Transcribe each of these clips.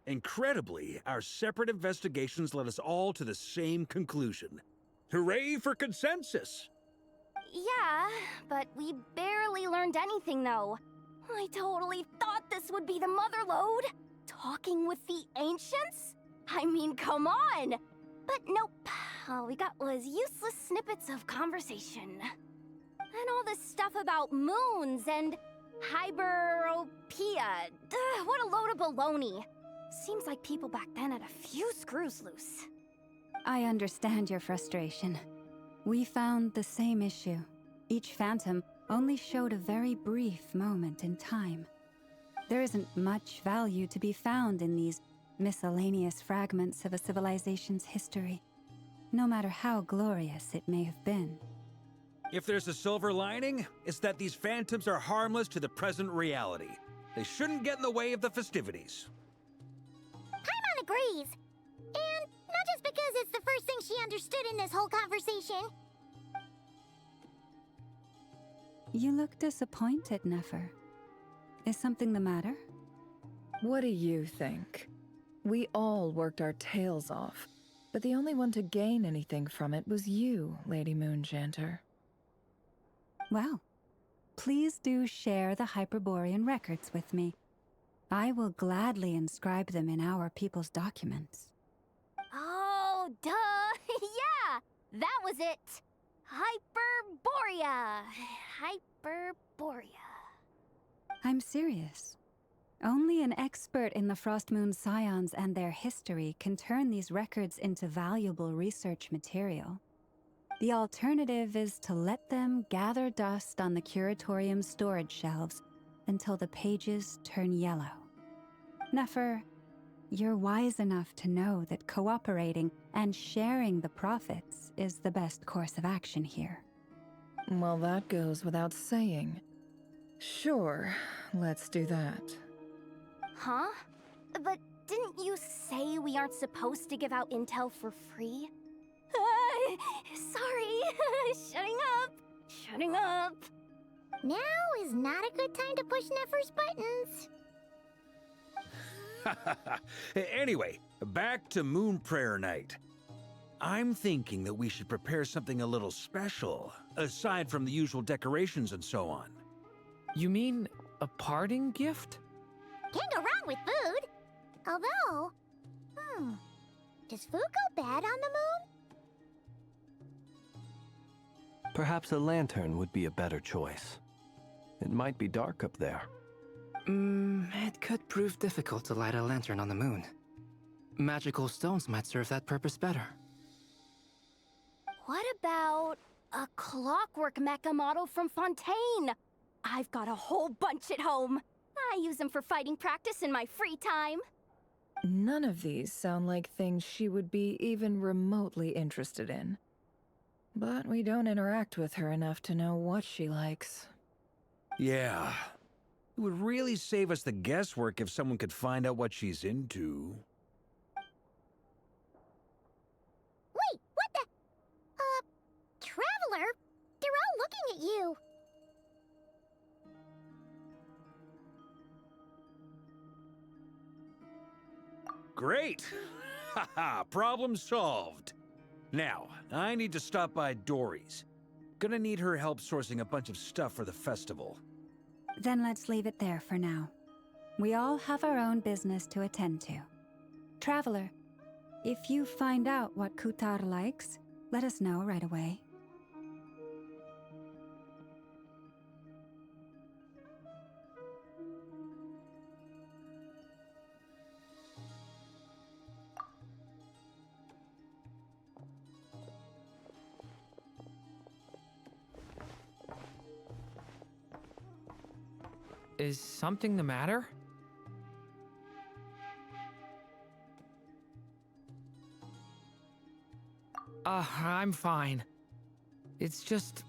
Incredibly, our separate investigations led us all to the same conclusion. Hooray for consensus! Yeah, but we barely learned anything, though. I totally thought this would be the mother lode. Talking with the ancients? I mean, come on! But nope. All we got was useless snippets of conversation. And all this stuff about moons and hyperopia. What a load of baloney. Seems like people back then had a few screws loose. I understand your frustration. We found the same issue. Each phantom only showed a very brief moment in time. There isn't much value to be found in these miscellaneous fragments of a civilization's history, no matter how glorious it may have been. If there's a silver lining, it's that these phantoms are harmless to the present reality. They shouldn't get in the way of the festivities. Paimon agrees. And not just because it's the first thing she understood in this whole conversation. You look disappointed, Nefer. Is something the matter? What do you think? We all worked our tails off, but the only one to gain anything from it was you, Lady Moonjanter. Well, please do share the Hyperborean records with me. I will gladly inscribe them in our people's documents. Oh, duh! Yeah! That was it! Hyperborea! Hyperborea. I'm serious. Only an expert in the Frostmoon Scions and their history can turn these records into valuable research material. The alternative is to let them gather dust on the Curatorium's storage shelves until the pages turn yellow. Nefer, you're wise enough to know that cooperating and sharing the profits is the best course of action here. Well, that goes without saying. Sure, let's do that. Huh? But didn't you say we aren't supposed to give out intel for free? Sorry. Shutting up. Now is not a good time to push Nefer's buttons. Anyway, back to Moon Prayer Night. I'm thinking that we should prepare something a little special, aside from the usual decorations and so on. You mean a parting gift? Can't go wrong with food. Although, does food go bad on the moon? Perhaps a lantern would be a better choice. It might be dark up there. It could prove difficult to light a lantern on the moon. Magical stones might serve that purpose better. What about a clockwork mecha model from Fontaine? I've got a whole bunch at home. I use them for fighting practice in my free time. None of these sound like things she would be even remotely interested in. But we don't interact with her enough to know what she likes. Yeah. It would really save us the guesswork if someone could find out what she's into. Wait, what the? Traveler? They're all looking at you. Great! Haha, problem solved. Now, I need to stop by Dory's. Gonna need her help sourcing a bunch of stuff for the festival. Then let's leave it there for now. We all have our own business to attend to. Traveler, if you find out what Kutar likes, let us know right away. Is something the matter? I'm fine. It's just...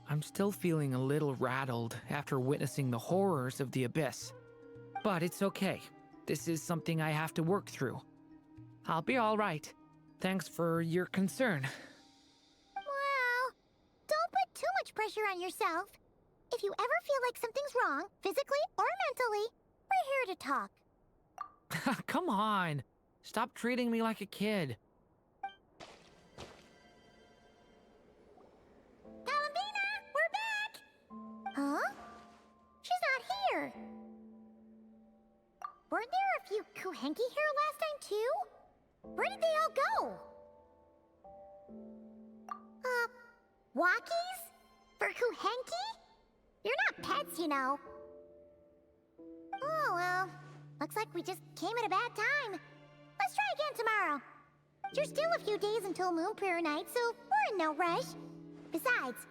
I'm still feeling a little rattled after witnessing the horrors of the Abyss. But it's okay. This is something I have to work through. I'll be all right. Thanks for your concern. Well, don't put too much pressure on yourself. If you ever feel like something's wrong, physically or mentally, we're here to talk. Come on. Stop treating me like a kid. Columbina, we're back! Huh? She's not here. Weren't there a few Kuhenki here last time, too? Where did they all go? Walkies? For Kuhenki? You're not pets, you know. Oh, well. Looks like we just came at a bad time. Let's try again tomorrow. There's still a few days until Moon Prayer Night, so we're in no rush. Besides,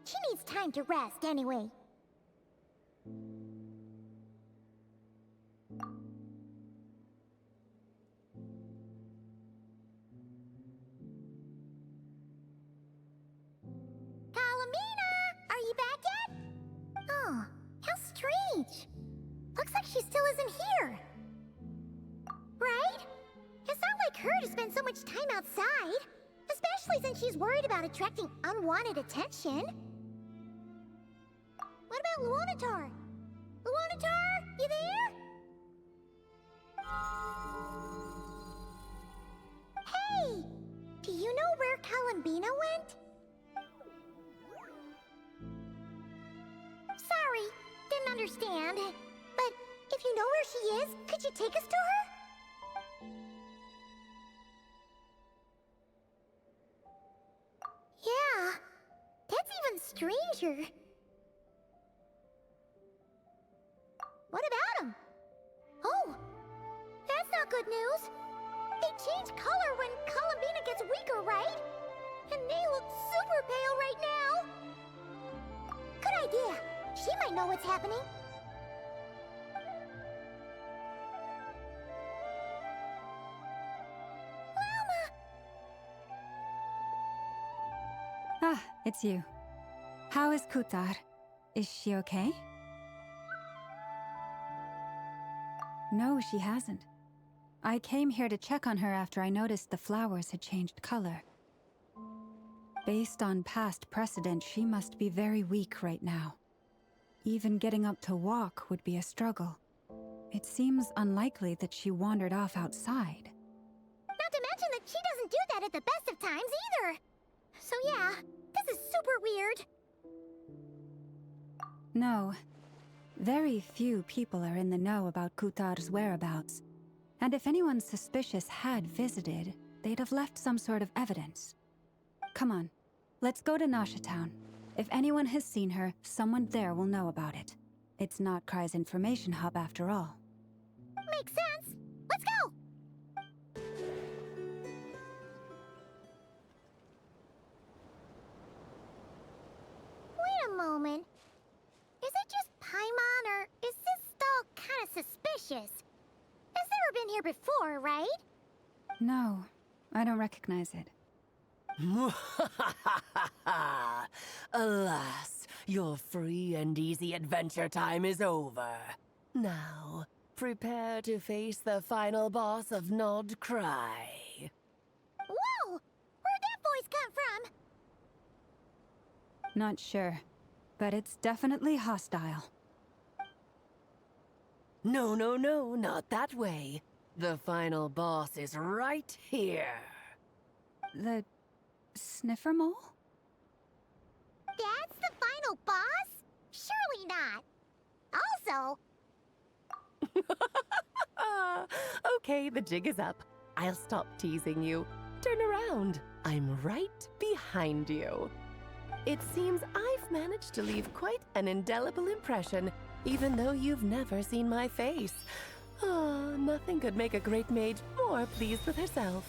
she needs time to rest anyway. Columbina! Are you back yet? Oh, how strange. Looks like she still isn't here. Right? It's not like her to spend so much time outside. Especially since she's worried about attracting unwanted attention. What about Luonatar? Luonatar, you there? Hey! Do you know where Columbina went? Sorry, didn't understand. But if you know where she is, could you take us to her? Yeah, that's even stranger. What about them? Oh, that's not good news. They change color when Columbina gets weaker, right? And they look super pale right now. Good idea. She might know what's happening. Ah, it's you. How is Kutar? Is she okay? No, she hasn't. I came here to check on her after I noticed the flowers had changed color. Based on past precedent, she must be very weak right now. Even getting up to walk would be a struggle. It seems unlikely that she wandered off outside. Not to mention that she doesn't do that at the best of times either. So yeah, this is super weird. No. Very few people are in the know about Kutar's whereabouts. And if anyone suspicious had visited, they'd have left some sort of evidence. Come on, let's go to Nasha Town. If anyone has seen her, someone there will know about it. It's not Kry's information hub after all. Makes sense. Let's go! Wait a moment. Is it just Paimon, or is this stall kind of suspicious? It's never been here before, right? No, I don't recognize it. Alas, your free and easy adventure time is over. Now, prepare to face the final boss of Nod Cry. Whoa! Where'd that voice come from? Not sure, but it's definitely hostile. No, no, no, not that way. The final boss is right here. The sniffer mole? That's the final boss? Surely not. Also... Okay, the jig is up. I'll stop teasing you. Turn around. I'm right behind you. It seems I've managed to leave quite an indelible impression, even though you've never seen my face. Ah, nothing could make a great mage more pleased with herself.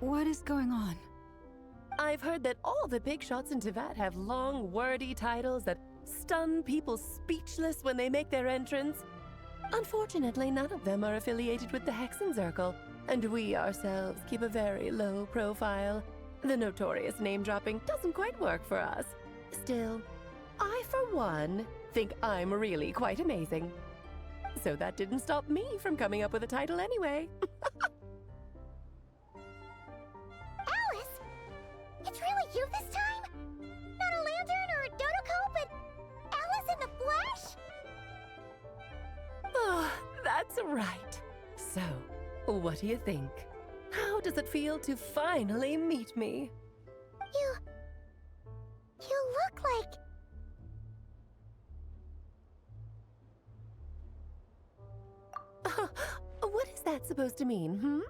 What is going on? I've heard that all the big shots in Teyvat have long, wordy titles that stun people speechless when they make their entrance. Unfortunately, none of them are affiliated with the Hexenzirkel, and we ourselves keep a very low profile. The notorious name-dropping doesn't quite work for us. Still, I, for one, think I'm really quite amazing. So that didn't stop me from coming up with a title anyway. Alice? It's really you this time? Not a lantern or a dodo but Alice in the flesh? Oh, that's right. So, what do you think? How does it feel to finally meet me? You look like... What is that supposed to mean,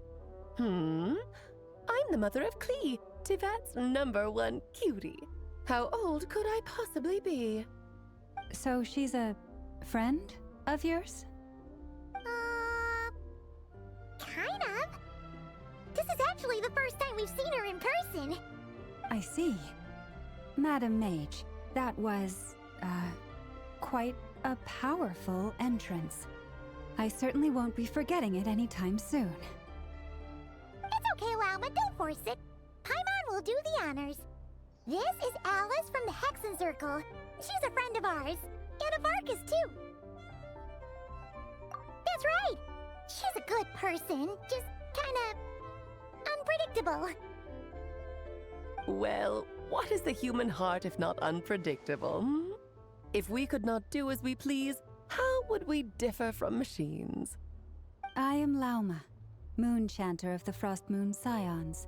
I'm the mother of Klee, Tivat's #1 cutie. How old could I possibly be? So she's a friend of yours? Kind of. This is actually the first time we've seen her in person. I see. Madam Mage, that was, quite a powerful entrance. I certainly won't be forgetting it anytime soon. It's okay, Lauma, don't force it. Paimon will do the honors. This is Alice from the Hexen Circle. She's a friend of ours. And of Arcus, too. That's right. She's a good person, just kinda... unpredictable. Well, what is the human heart if not unpredictable? If we could not do as we please, how would we differ from machines? I am Lauma, Moon Chanter of the Frost Moon Scions.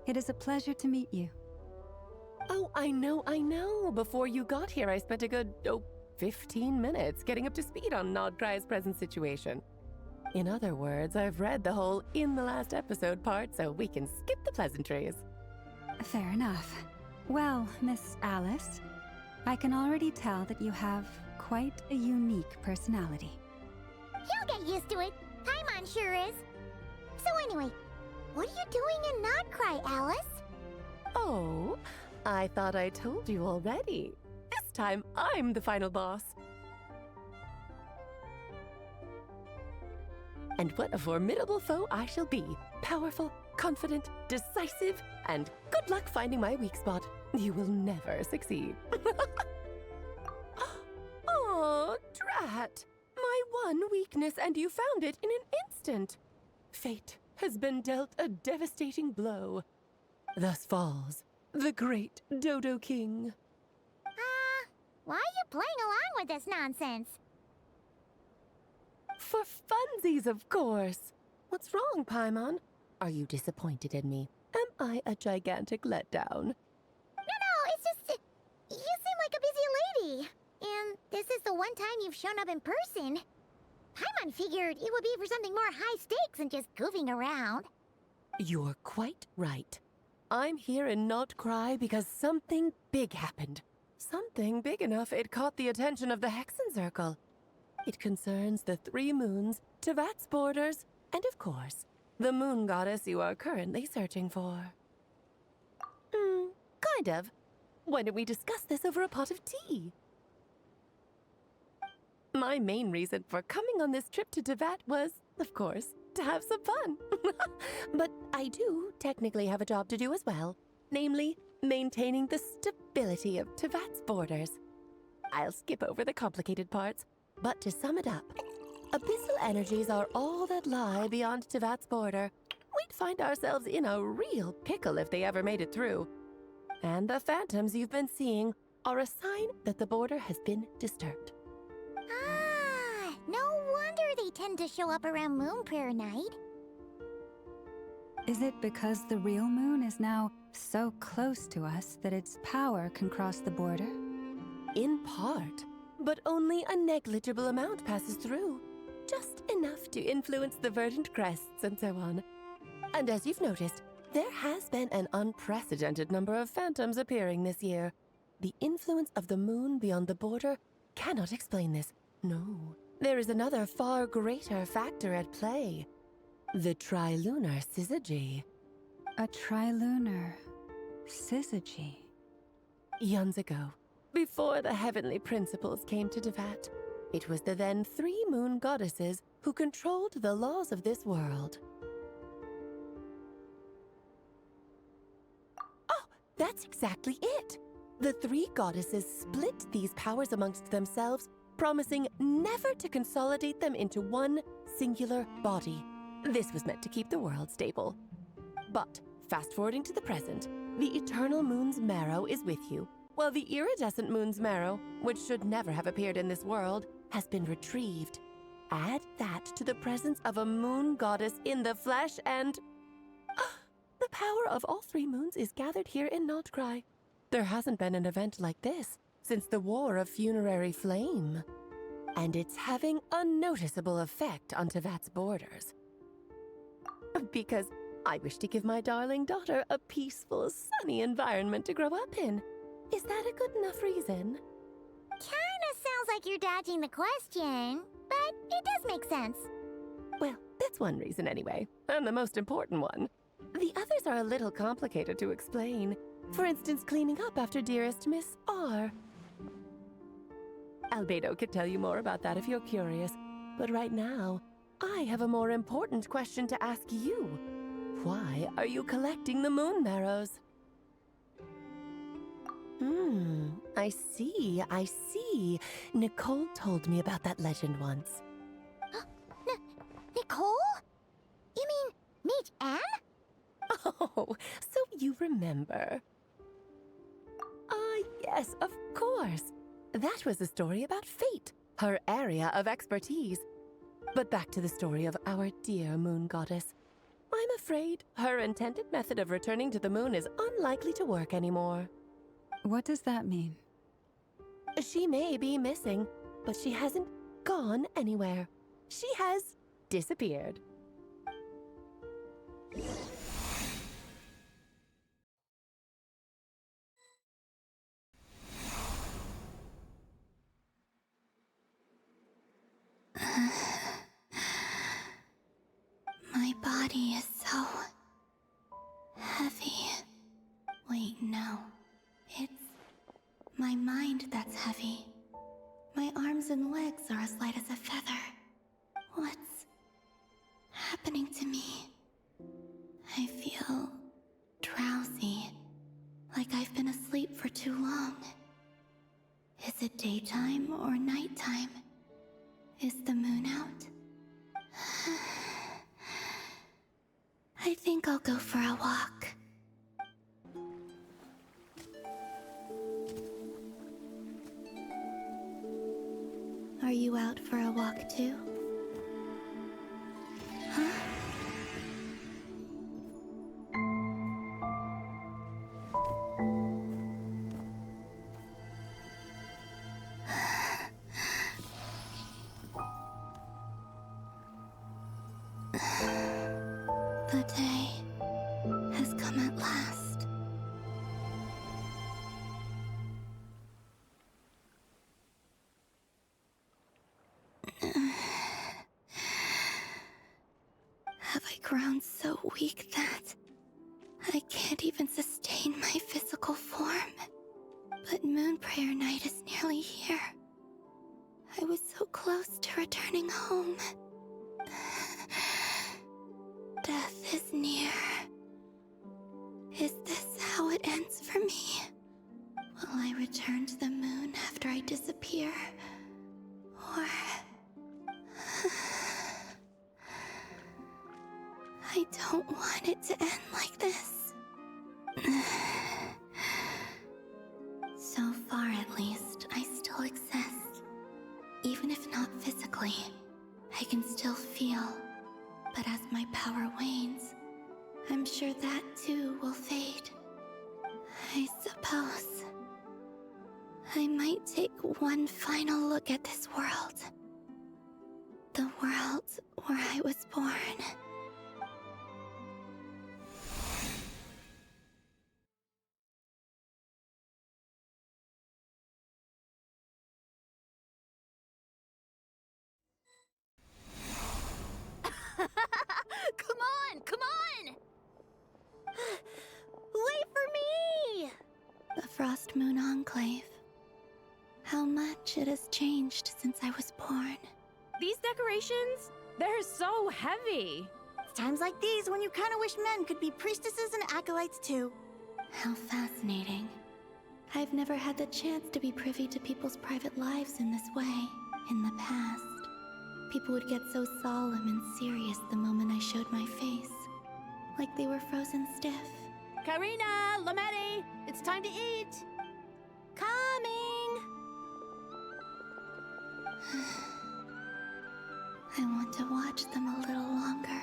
It is a pleasure to meet you. Oh, I know. Before you got here, I spent a good, 15 minutes getting up to speed on Nodcry's present situation. In other words, I've read the whole in the last episode part, so we can skip the pleasantries. Fair enough. Well, Miss Alice, I can already tell that you have quite a unique personality. He'll get used to it. Paimon sure is. So anyway, what are you doing in Nodcry, Alice? Oh, I thought I told you already. This time, I'm the final boss. And what a formidable foe I shall be. Powerful, confident, decisive, and good luck finding my weak spot. You will never succeed. Oh, drat! My one weakness, and you found it in an instant. Fate has been dealt a devastating blow. Thus falls the great Dodo King. Why are you playing along with this nonsense? For funsies, of course. What's wrong, Paimon? Are you disappointed in me? Am I a gigantic letdown? No, it's just... you seem like a busy lady. And this is the one time you've shown up in person. Paimon figured it would be for something more high stakes than just goofing around. You're quite right. I'm here in Nocturne because something big happened. Something big enough it caught the attention of the Hexen Circle. It concerns the 3 moons, Tivat's borders, and of course, the moon goddess you are currently searching for. Kind of. Why don't we discuss this over a pot of tea? My main reason for coming on this trip to Tivat was, of course, to have some fun. But I do technically have a job to do as well, namely, maintaining the stability of Tivat's borders. I'll skip over the complicated parts, but to sum it up, abyssal energies are all that lie beyond Tivat's border. We'd find ourselves in a real pickle if they ever made it through. And the phantoms you've been seeing are a sign that the border has been disturbed. No wonder they tend to show up around Moon Prayer Night. Is it because the real moon is now so close to us that its power can cross the border? In part, but only a negligible amount passes through. Just enough to influence the verdant crests and so on. And as you've noticed, there has been an unprecedented number of phantoms appearing this year. The influence of the moon beyond the border cannot explain this. No, there is another far greater factor at play. The trilunar syzygy. A trilunar syzygy. Eons ago, before the heavenly principles came to Tivat, it was the then 3 moon goddesses who controlled the laws of this world. Oh, that's exactly it! The 3 goddesses split these powers amongst themselves promising never to consolidate them into one singular body. This was meant to keep the world stable. But, fast-forwarding to the present, the eternal moon's marrow is with you, while the iridescent moon's marrow, which should never have appeared in this world, has been retrieved. Add that to the presence of a moon goddess in the flesh and... the power of all three moons is gathered here in Nocturne. There hasn't been an event like this since the War of Funerary Flame. And it's having a noticeable effect on Tevat's borders. Because I wish to give my darling daughter a peaceful, sunny environment to grow up in. Is that a good enough reason? Kinda sounds like you're dodging the question, but it does make sense. Well, that's one reason anyway, and the most important one. The others are a little complicated to explain. For instance, cleaning up after dearest Miss R. Albedo could tell you more about that if you're curious, but right now, I have a more important question to ask you. Why are you collecting the moon marrows? I see. Nicole told me about that legend once. Nicole? You mean Mage Anne? Oh, so you remember. Yes, of course. That was a story about fate, her area of expertise. But back to the story of our dear moon goddess. I'm afraid her intended method of returning to the moon is unlikely to work anymore. What does that mean? She may be missing, but she hasn't gone anywhere. She has disappeared. My body is so heavy. Wait, no. It's my mind that's heavy. My arms and legs are as light as a feather. What's happening to me? I feel drowsy, like I've been asleep for too long. Is it daytime or nighttime? Is the moon out? I think I'll go for a walk. Are you out for a walk too? Huh? The day has come at last. Have I grown so weak that I can't even sustain my physical form? But Moon Prayer Night is nearly here. I was so close to returning home. Death is near. Is this how it ends for me? Will I return to the moon after I disappear? Or... I don't want it to end like this. So far, at least, I still exist. Even if not physically, I can still feel. But as my power wanes, I'm sure that too will fade. I suppose I might take one final look at this world. The world where I was born. Come on! Wait for me! The Frost Moon Enclave. How much it has changed since I was born. These decorations, they're so heavy. It's times like these when you kind of wish men could be priestesses and acolytes too. How fascinating. I've never had the chance to be privy to people's private lives in this way. In the past, people would get so solemn and serious the moment I showed my face, like they were frozen stiff. Karina, Lametti, it's time to eat. Coming! I want to watch them a little longer.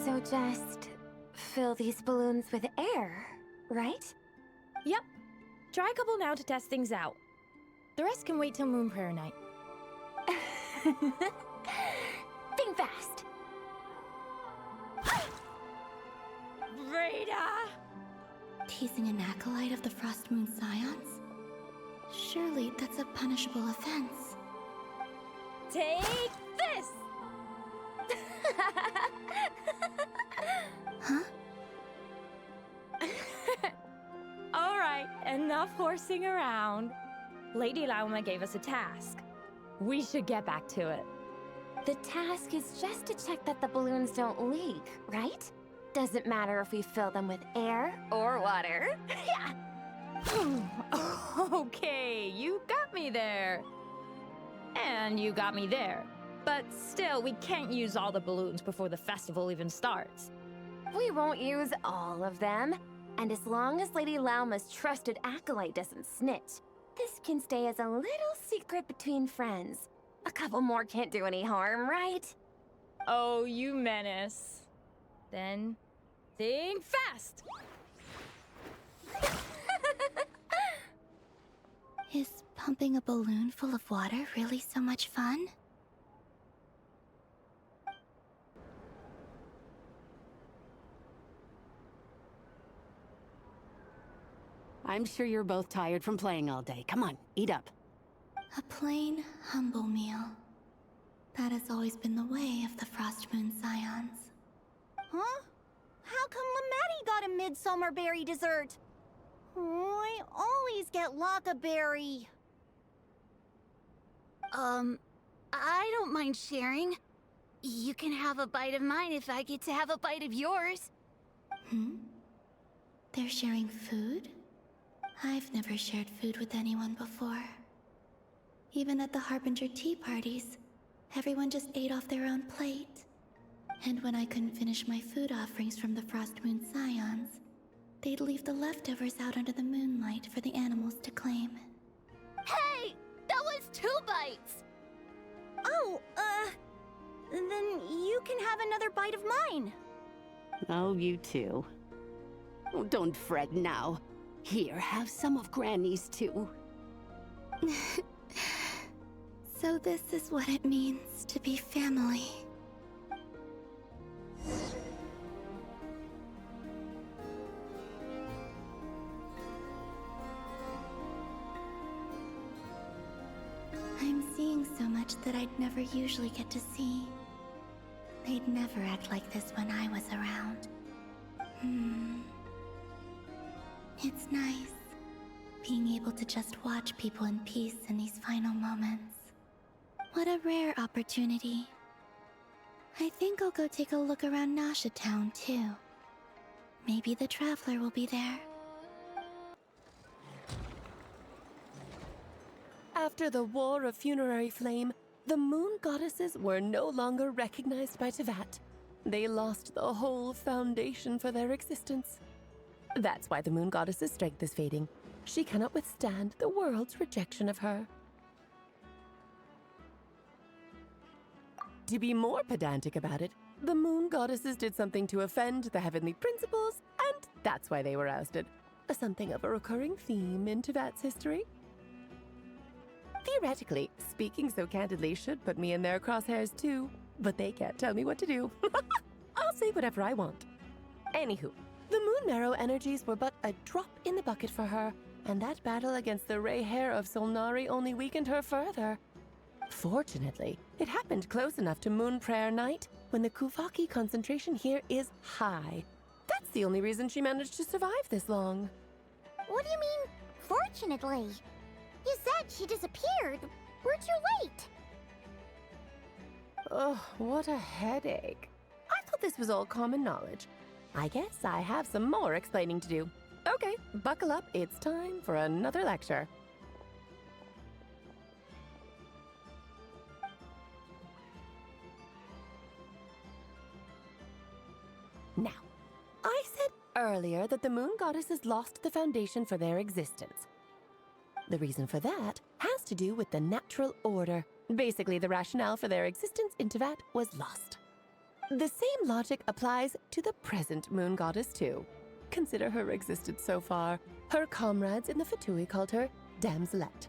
So just fill these balloons with air, right? Yep. Try a couple now to test things out. The rest can wait till Moon Prayer night. Think fast. Breda! Teasing an acolyte of the Frost Moon Scions? Surely that's a punishable offense. Take this! Huh? All right, enough horsing around. Lady Lauma gave us a task. We should get back to it. The task is just to check that the balloons don't leak, right? Doesn't matter if we fill them with air or water. Yeah. Okay, you got me there. And you got me there. But still, we can't use all the balloons before the festival even starts. We won't use all of them. And as long as Lady Lauma's trusted acolyte doesn't snitch, this can stay as a little secret between friends. A couple more can't do any harm, right? Oh, you menace. Then, think fast! Is pumping a balloon full of water really so much fun? I'm sure you're both tired from playing all day. Come on, eat up. A plain, humble meal. That has always been the way of the Frost Moon Scions. Huh? How come Lametti got a midsummer berry dessert? Oh, I always get Lockaberry. I don't mind sharing. You can have a bite of mine if I get to have a bite of yours. They're sharing food? I've never shared food with anyone before. Even at the Harbinger tea parties, everyone just ate off their own plate. And when I couldn't finish my food offerings from the Frost Moon Scions, they'd leave the leftovers out under the moonlight for the animals to claim. Hey! That was 2 bites! Oh, then you can have another bite of mine. Oh, you too. Oh, don't fret now. Here, have some of Granny's too. So this is what it means to be family. I'm seeing so much that I'd never usually get to see. They'd never act like this when I was around. It's nice, being able to just watch people in peace in these final moments. What a rare opportunity. I think I'll go take a look around Nasha Town, too. Maybe the Traveler will be there. After the War of Funerary Flame, the Moon Goddesses were no longer recognized by Tevat. They lost the whole foundation for their existence. That's why the Moon Goddess's strength is fading. She cannot withstand the world's rejection of her. To be more pedantic about it, the Moon Goddesses did something to offend the heavenly principles, and that's why they were ousted. Something of a recurring theme in Tevat's history. Theoretically, speaking so candidly should put me in their crosshairs too, but they can't tell me what to do. I'll say whatever I want. Anywho, the Moon Marrow energies were but a drop in the bucket for her, and that battle against the Ray Hair of Solnari only weakened her further. Fortunately, it happened close enough to Moon Prayer Night, when the Kuvaki concentration here is high. That's the only reason she managed to survive this long. What do you mean, fortunately? You said she disappeared. We're too late. Ugh, what a headache. I thought this was all common knowledge. I guess I have some more explaining to do. Okay, buckle up. It's time for another lecture. Now, I said earlier that the moon goddesses lost the foundation for their existence. The reason for that has to do with the natural order. Basically, the rationale for their existence in Teyvat was lost. The same logic applies to the present moon goddess, too. Consider her existence so far. Her comrades in the Fatui called her Damselette.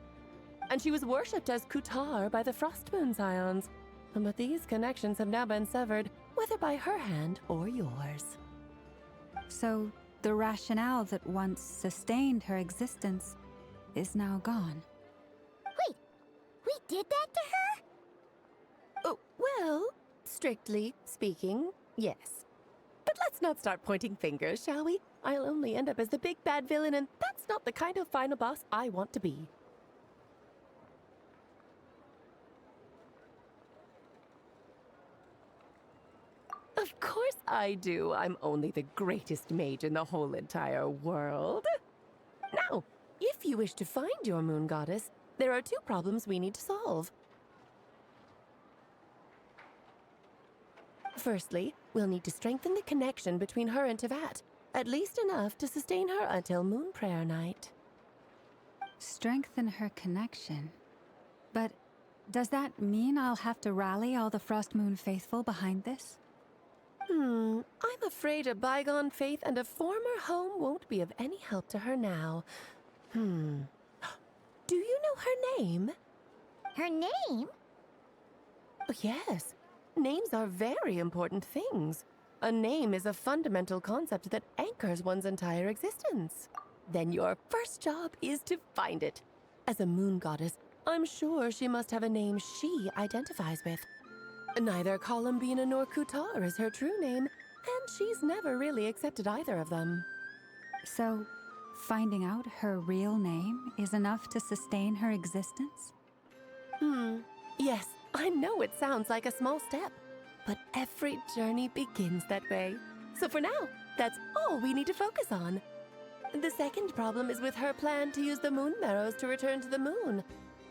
And she was worshipped as Kutar by the Frost Moon Scions. But these connections have now been severed, whether by her hand or yours. So, the rationale that once sustained her existence is now gone. Wait, we did that to her? Oh, well, strictly speaking, yes. But let's not start pointing fingers, shall we? I'll only end up as the big bad villain, and that's not the kind of final boss I want to be. Of course I do. I'm only the greatest mage in the whole entire world. Now, if you wish to find your moon goddess, there are two problems we need to solve. Firstly, we'll need to strengthen the connection between her and Teyvat, at least enough to sustain her until Moon Prayer Night. Strengthen her connection. But does that mean I'll have to rally all the Frost Moon faithful behind this? I'm afraid a bygone faith and a former home won't be of any help to her now. Do you know her name? Her name? Oh, yes. Names are very important things. A name is a fundamental concept that anchors one's entire existence. Then your first job is to find it. As a moon goddess, I'm sure she must have a name she identifies with. Neither Columbina nor Kutar is her true name, and she's never really accepted either of them. So, finding out her real name is enough to sustain her existence? Yes, I know it sounds like a small step, but every journey begins that way. So for now, that's all we need to focus on. The second problem is with her plan to use the moon marrows to return to the moon.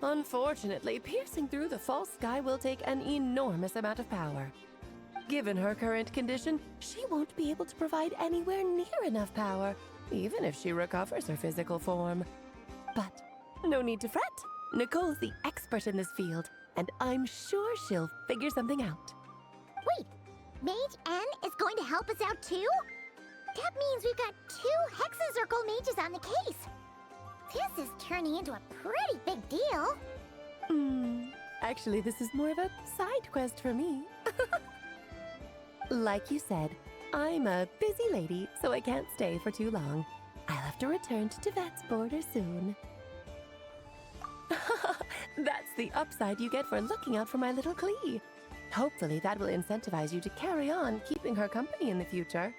Unfortunately, piercing through the false sky will take an enormous amount of power. Given her current condition, she won't be able to provide anywhere near enough power, even if she recovers her physical form. But no need to fret. Nicole's the expert in this field, and I'm sure she'll figure something out. Wait, Mage N is going to help us out too? That means we've got 2 Hexacircle mages on the case. This is turning into a pretty big deal. Actually, this is more of a side quest for me. Like you said, I'm a busy lady, so I can't stay for too long. I'll have to return to Teyvat's border soon. That's the upside you get for looking out for my little Klee. Hopefully that will incentivize you to carry on keeping her company in the future.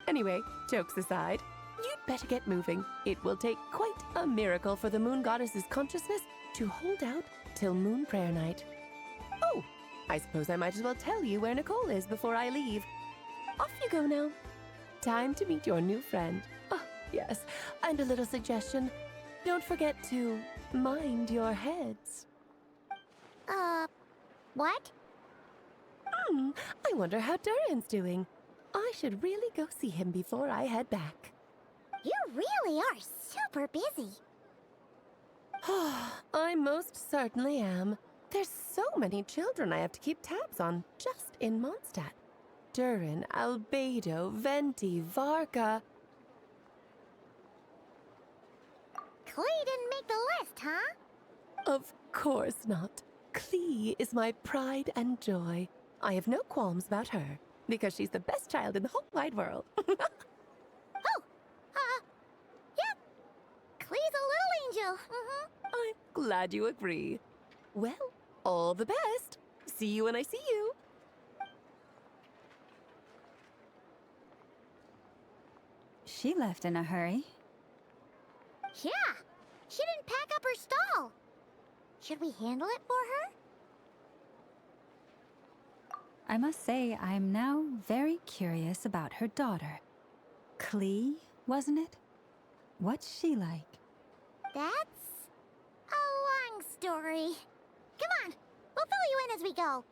Anyway, jokes aside, you'd better get moving. It will take quite a miracle for the moon goddess's consciousness to hold out till Moon Prayer Night. Oh, I suppose I might as well tell you where Nicole is before I leave. Off you go now. Time to meet your new friend. Oh, yes, and a little suggestion. Don't forget to mind your heads. What? I wonder how Durin's doing. I should really go see him before I head back. You really are super busy. I most certainly am. There's so many children I have to keep tabs on just in Mondstadt. Durin, Albedo, Venti, Varka. Klee didn't make the list, huh? Of course not. Klee is my pride and joy. I have no qualms about her, because she's the best child in the whole wide world. Yep. Klee's a little angel. I'm glad you agree. Well, all the best. See you when I see you. She left in a hurry. Yeah, she didn't pack up her stall. Should we handle it for her? I must say, I'm now very curious about her daughter. Klee, wasn't it? What's she like? That's a long story. Come on, we'll fill you in as we go.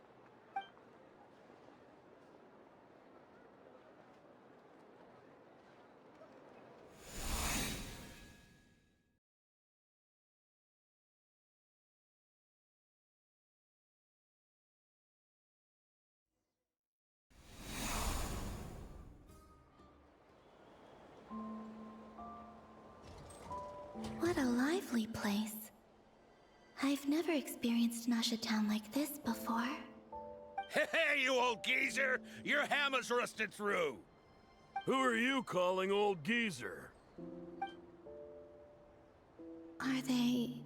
What a lively place. I've never experienced Nasha Town like this before. Hey, you old geezer! Your hammer's rusted through! Who are you calling old geezer? Are they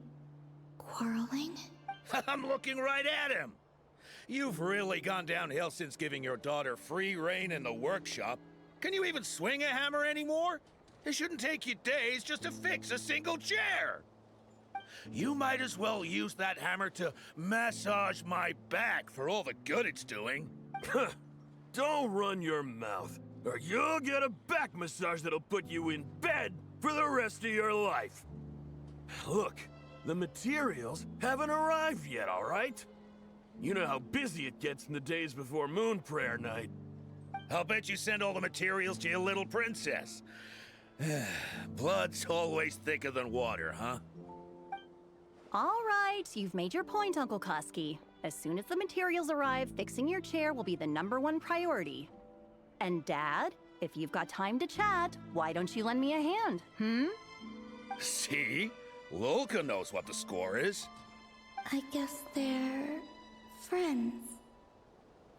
quarreling? I'm looking right at him! You've really gone downhill since giving your daughter free rein in the workshop. Can you even swing a hammer anymore? It shouldn't take you days just to fix a single chair. You might as well use that hammer to massage my back for all the good it's doing. Don't run your mouth, or you'll get a back massage that'll put you in bed for the rest of your life. Look, the materials haven't arrived yet, all right? You know how busy it gets in the days before Moon Prayer Night. I'll bet you send all the materials to your little princess. Blood's always thicker than water, huh? All right, you've made your point, Uncle Koski. As soon as the materials arrive, fixing your chair will be the #1 priority. And Dad, if you've got time to chat, why don't you lend me a hand, See? Lolka knows what the score is. I guess they're friends.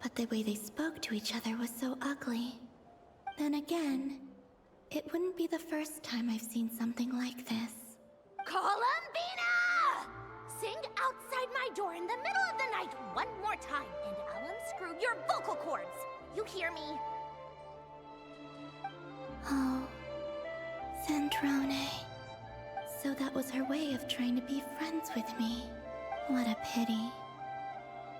But the way they spoke to each other was so ugly. Then again, it wouldn't be the first time I've seen something like this. Columbina! Sing outside my door in the middle of the night one more time, and I'll unscrew your vocal cords. You hear me? Oh, Zandrone. So that was her way of trying to be friends with me. What a pity.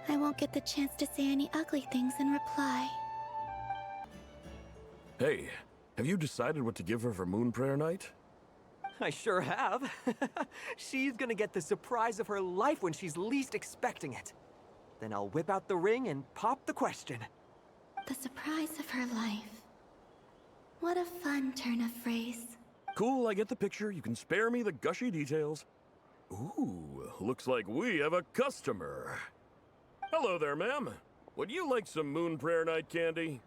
I won't get the chance to say any ugly things in reply. Hey, have you decided what to give her for Moon Prayer Night? I sure have. She's gonna get the surprise of her life when she's least expecting it. Then I'll whip out the ring and pop the question. The surprise of her life. What a fun turn of phrase. Cool, I get the picture. You can spare me the gushy details. Ooh, looks like we have a customer. Hello there, ma'am. Would you like some Moon Prayer Night candy?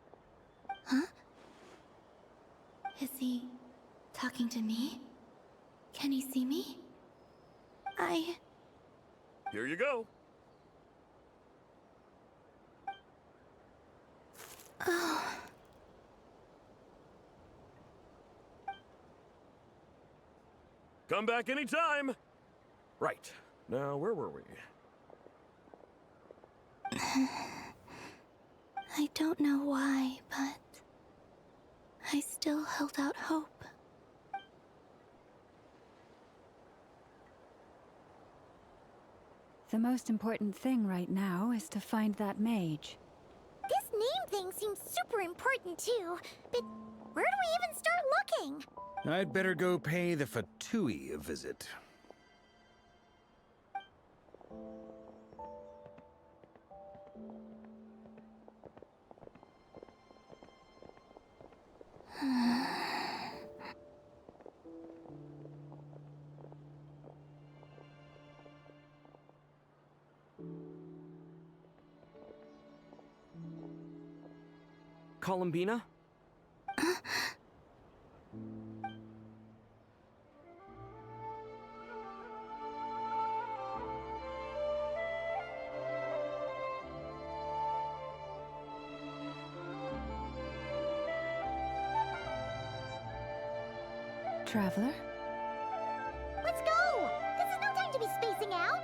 Huh? Is he talking to me? Can he see me? Here you go. Oh. Come back anytime. Right. Now, where were we? I don't know why, but I still held out hope. The most important thing right now is to find that mage. This name thing seems super important too, but where do we even start looking? I'd better go pay the Fatui a visit. Columbina? Traveler? Let's go! This is no time to be spacing out!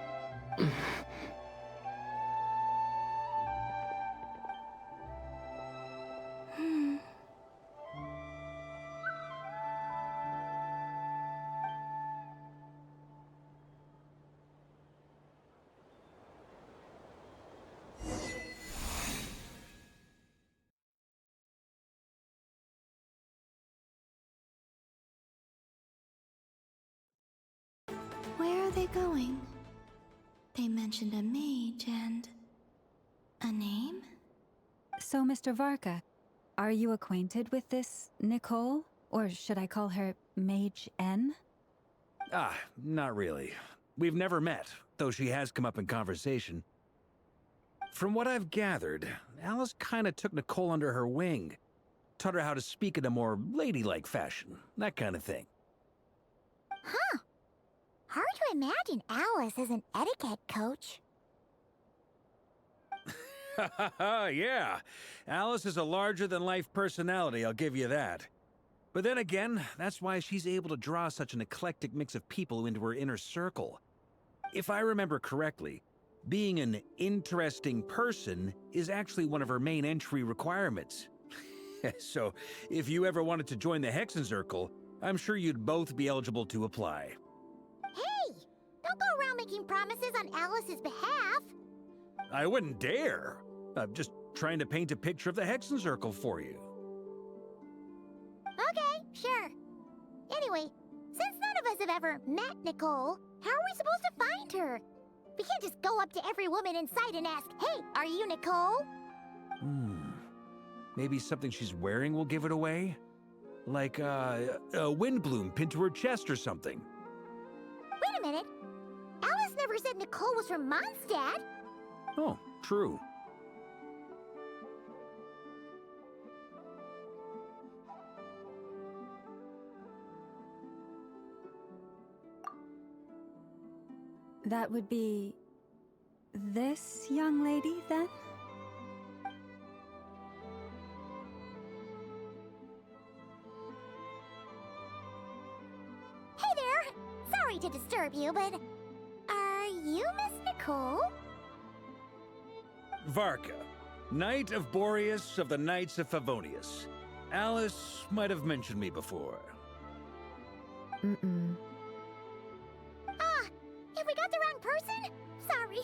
they going? They mentioned a mage and... a name? So, Mr. Varka, are you acquainted with this Nicole? Or should I call her Mage N? Ah, not really. We've never met, though she has come up in conversation. From what I've gathered, Alice kinda took Nicole under her wing. Taught her how to speak in a more ladylike fashion, that kind of thing. Huh. Hard to imagine Alice as an etiquette coach. Yeah, Alice is a larger-than-life personality, I'll give you that. But then again, that's why she's able to draw such an eclectic mix of people into her inner circle. If I remember correctly, being an interesting person is actually one of her main entry requirements. So, if you ever wanted to join the Hexenzirkel, I'm sure you'd both be eligible to apply. Hey! Don't go around making promises on Alice's behalf. I wouldn't dare. I'm just trying to paint a picture of the Hexenzirkel for you. Okay, sure. Anyway, since none of us have ever met Nicole, how are we supposed to find her? We can't just go up to every woman in sight and ask, "Hey, are you Nicole?" Maybe something she's wearing will give it away? Like, a windbloom pinned to her chest or something. Wait a minute. Alice never said Nicole was from Mondstadt. Oh, true. That would be... this young lady, then? Hey there! Sorry to disturb you, but... are you Miss Nicole? Varka, Knight of Boreas of the Knights of Favonius. Alice might have mentioned me before. Mm-mm. Ah! Have we got the wrong person? Sorry.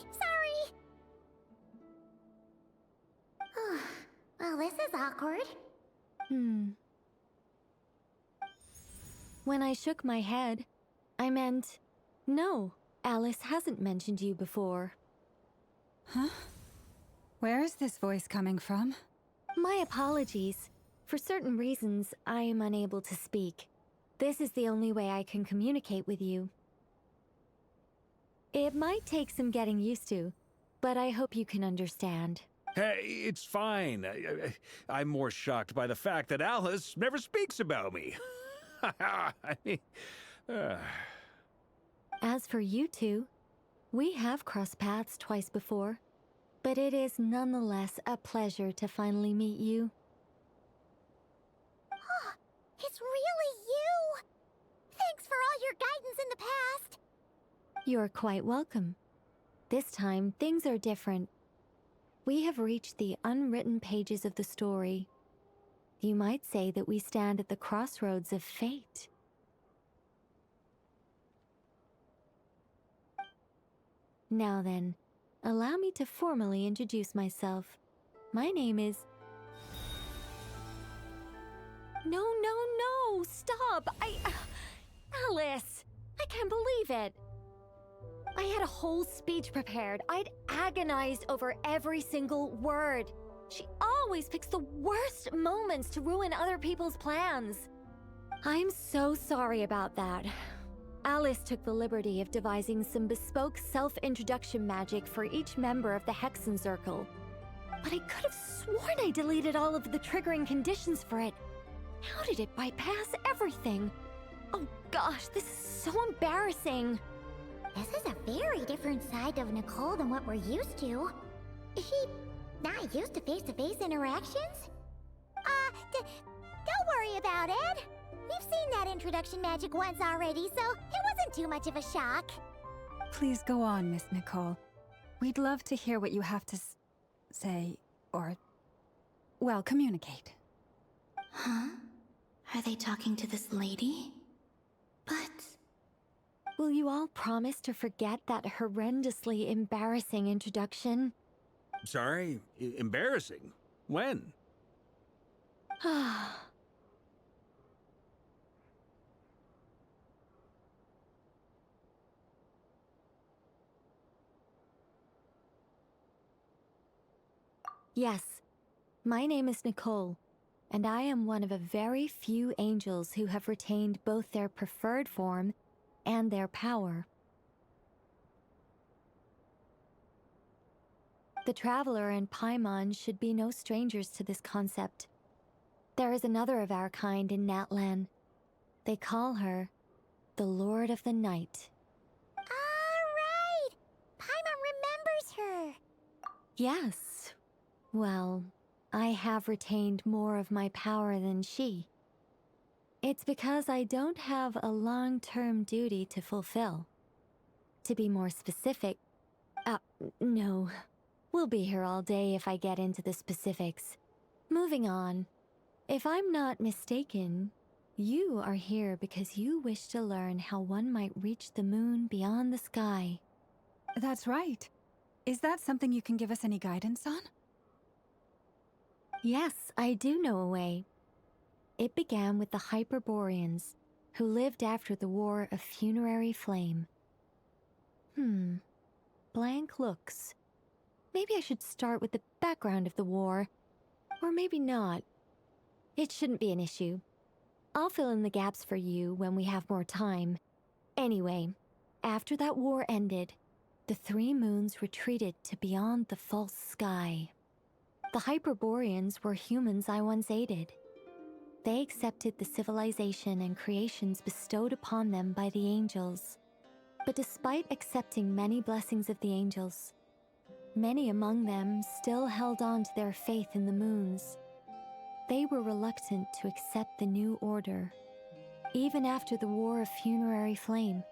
Well, this is awkward. When I shook my head, I meant, no, Alice hasn't mentioned you before. Huh? Where is this voice coming from? My apologies. For certain reasons, I am unable to speak. This is the only way I can communicate with you. It might take some getting used to, but I hope you can understand. Hey, it's fine. I'm more shocked by the fact that Alice never speaks about me. I mean, As for you two, we have crossed paths twice before, but it is nonetheless a pleasure to finally meet you. It's really you! Thanks for all your guidance in the past! You're quite welcome. This time, things are different. We have reached the unwritten pages of the story. You might say that we stand at the crossroads of fate. Now then, allow me to formally introduce myself. My name is... No, stop! Alice! I can't believe it! I had a whole speech prepared. I'd agonized over every single word. She always picks the worst moments to ruin other people's plans. I'm so sorry about that. Alice took the liberty of devising some bespoke self-introduction magic for each member of the Hexenzirkel. But I could have sworn I deleted all of the triggering conditions for it. How did it bypass everything? Oh gosh, this is so embarrassing. This is a very different side of Nicole than what we're used to. Is she not used to face-to-face interactions? Don't worry about it. We've seen that introduction magic once already, so it wasn't too much of a shock. Please go on, Miss Nicole. We'd love to hear what you have to say, or... well, communicate. Huh? Are they talking to this lady? But... will you all promise to forget that horrendously embarrassing introduction? sorry, embarrassing. When? Yes, my name is Nicole, and I am one of a very few angels who have retained both their preferred form and their power. The Traveler and Paimon should be no strangers to this concept. There is another of our kind in Natlan. They call her the Lord of the Night. Right! Paimon remembers her! Yes. Well, I have retained more of my power than she. It's because I don't have a long-term duty to fulfill. To be more specific, no. We'll be here all day if I get into the specifics. Moving on. If I'm not mistaken, you are here because you wish to learn how one might reach the moon beyond the sky. That's right. Is that something you can give us any guidance on? Yes, I do know a way. It began with the Hyperboreans, who lived after the War of Funerary Flame. Blank looks. Maybe I should start with the background of the war. Or maybe not. It shouldn't be an issue. I'll fill in the gaps for you when we have more time. Anyway, after that war ended, the three moons retreated to beyond the false sky. The Hyperboreans were humans I once aided. They accepted the civilization and creations bestowed upon them by the angels. But despite accepting many blessings of the angels, many among them still held on to their faith in the moons. They were reluctant to accept the new order. Even after the War of Funerary Flame,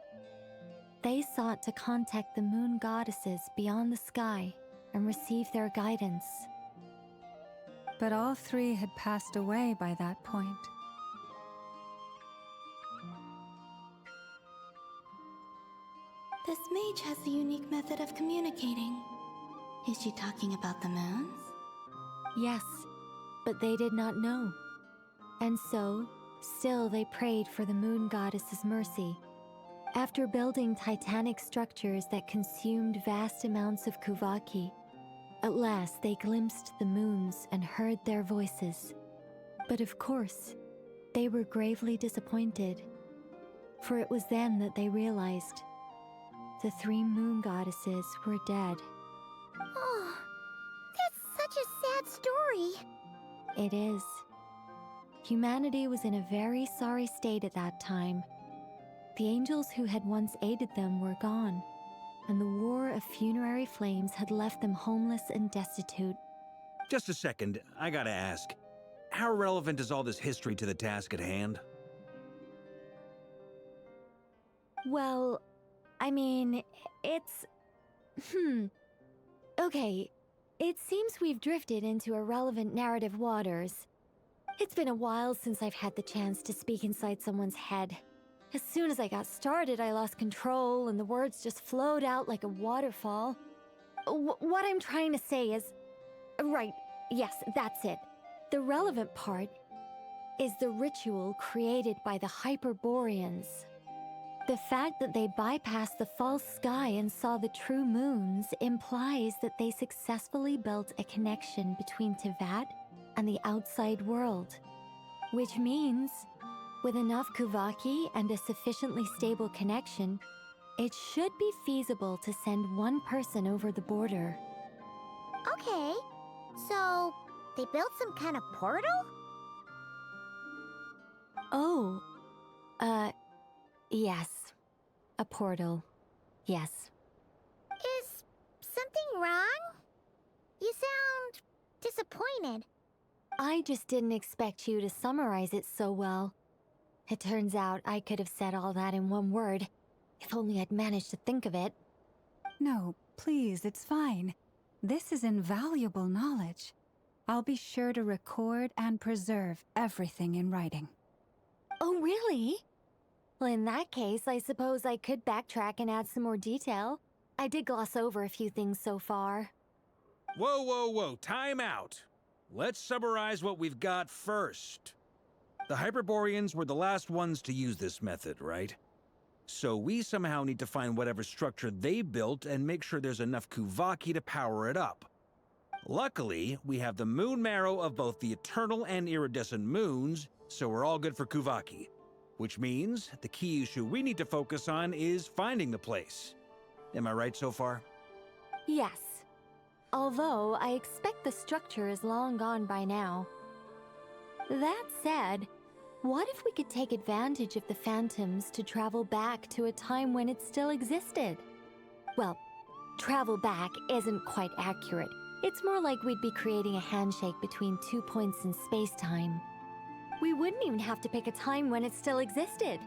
they sought to contact the moon goddesses beyond the sky and receive their guidance. But all three had passed away by that point. This mage has a unique method of communicating. Is she talking about the moons? Yes, but they did not know. And so, still they prayed for the moon goddess's mercy. After building titanic structures that consumed vast amounts of Kuvaki, at last they glimpsed the moons and heard their voices. But of course, they were gravely disappointed. For it was then that they realized the three moon goddesses were dead. Oh, that's such a sad story. It is. Humanity was in a very sorry state at that time. The angels who had once aided them were gone, and the War of Funerary Flames had left them homeless and destitute. Just a second, I gotta ask. How relevant is all this history to the task at hand? Well, I mean, it's... Okay, it seems we've drifted into irrelevant narrative waters. It's been a while since I've had the chance to speak inside someone's head. As soon as I got started, I lost control and the words just flowed out like a waterfall. What I'm trying to say is... Right, yes, that's it. The relevant part is the ritual created by the Hyperboreans. The fact that they bypassed the false sky and saw the true moons implies that they successfully built a connection between Teyvat and the outside world. Which means, with enough Kuvaki and a sufficiently stable connection, it should be feasible to send one person over the border. Okay, so they built some kind of portal? Oh, yes. A portal. Yes. Is something wrong? You sound disappointed. I just didn't expect you to summarize it so well. It turns out I could have said all that in one word, if only I'd managed to think of it. No, please, it's fine. This is invaluable knowledge. I'll be sure to record and preserve everything in writing. Oh, really? Well, in that case, I suppose I could backtrack and add some more detail. I did gloss over a few things so far. Whoa, whoa, whoa, time out. Let's summarize what we've got first. The Hyperboreans were the last ones to use this method, right? So we somehow need to find whatever structure they built and make sure there's enough Kuvaki to power it up. Luckily, we have the moon marrow of both the eternal and iridescent moons, so we're all good for Kuvaki. Which means the key issue we need to focus on is finding the place. Am I right so far? Yes. Although I expect the structure is long gone by now. That said, what if we could take advantage of the phantoms to travel back to a time when it still existed? Well, travel back isn't quite accurate. It's more like we'd be creating a handshake between 2 points in space-time. We wouldn't even have to pick a time when it still existed.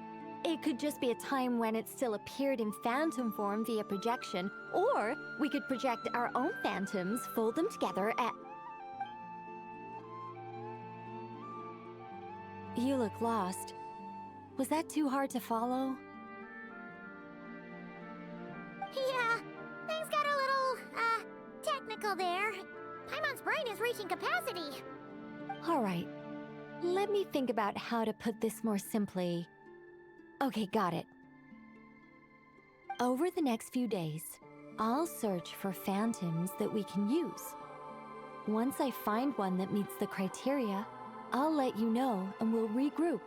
It could just be a time when it still appeared in phantom form via projection, or we could project our own phantoms, fold them together, and... You look lost. Was that too hard to follow? Yeah, things got a little, technical there. Paimon's brain is reaching capacity. All right. Let me think about how to put this more simply. Okay, got it. Over the next few days, I'll search for phantoms that we can use. Once I find one that meets the criteria, I'll let you know and we'll regroup.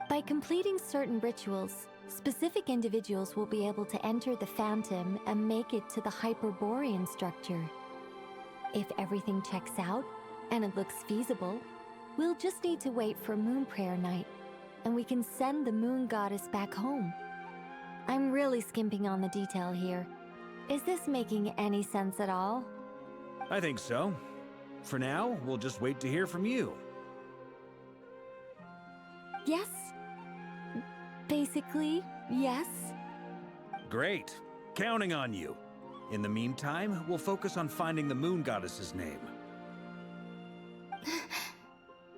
By completing certain rituals, specific individuals will be able to enter the phantom and make it to the Hyperborean structure. If everything checks out and it looks feasible, we'll just need to wait for Moon Prayer Night, and we can send the Moon Goddess back home. I'm really skimping on the detail here. Is this making any sense at all? I think so. For now, we'll just wait to hear from you. Yes. Basically, yes. Great. Counting on you. In the meantime, we'll focus on finding the Moon Goddess's name.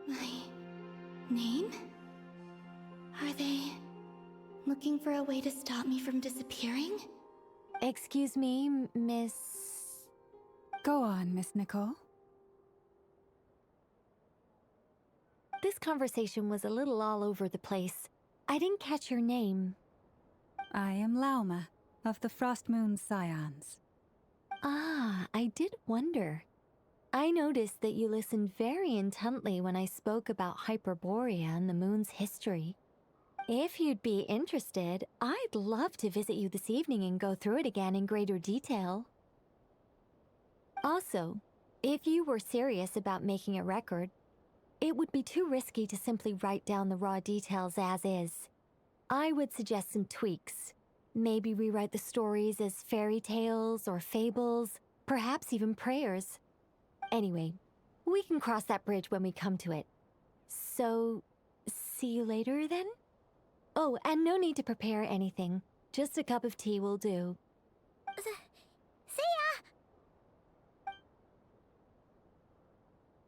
My name? Are they looking for a way to stop me from disappearing? Excuse me, Miss... Go on, Miss Nicole. This conversation was a little all over the place. I didn't catch your name. I am Lauma, of the Frost Moon Scions. Ah, I did wonder. I noticed that you listened very intently when I spoke about Hyperborea and the moon's history. If you'd be interested, I'd love to visit you this evening and go through it again in greater detail. Also, if you were serious about making a record, it would be too risky to simply write down the raw details as is. I would suggest some tweaks. Maybe rewrite the stories as fairy tales or fables, perhaps even prayers. Anyway, we can cross that bridge when we come to it. So, see you later then? Oh, and no need to prepare anything. Just a cup of tea will do. See ya!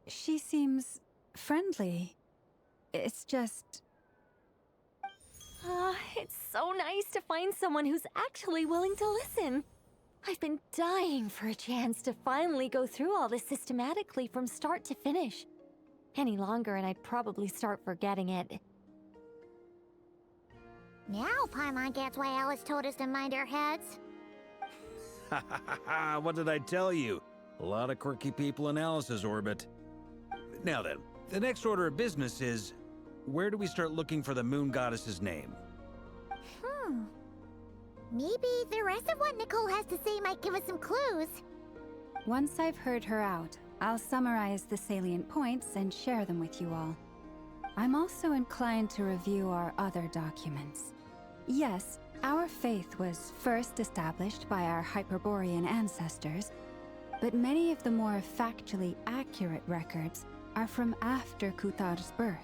She seems friendly. It's just... It's so nice to find someone who's actually willing to listen. I've been dying for a chance to finally go through all this systematically from start to finish. Any longer and I'd probably start forgetting it. Now Paimon gets why Alice told us to mind our heads. Ha ha ha ha! What did I tell you? A lot of quirky people in Alice's orbit. Now then, the next order of business is, where do we start looking for the Moon Goddess's name? Maybe the rest of what Nicole has to say might give us some clues. Once I've heard her out, I'll summarize the salient points and share them with you all. I'm also inclined to review our other documents. Yes, our faith was first established by our Hyperborean ancestors, but many of the more factually accurate records are from after Kuthar's birth.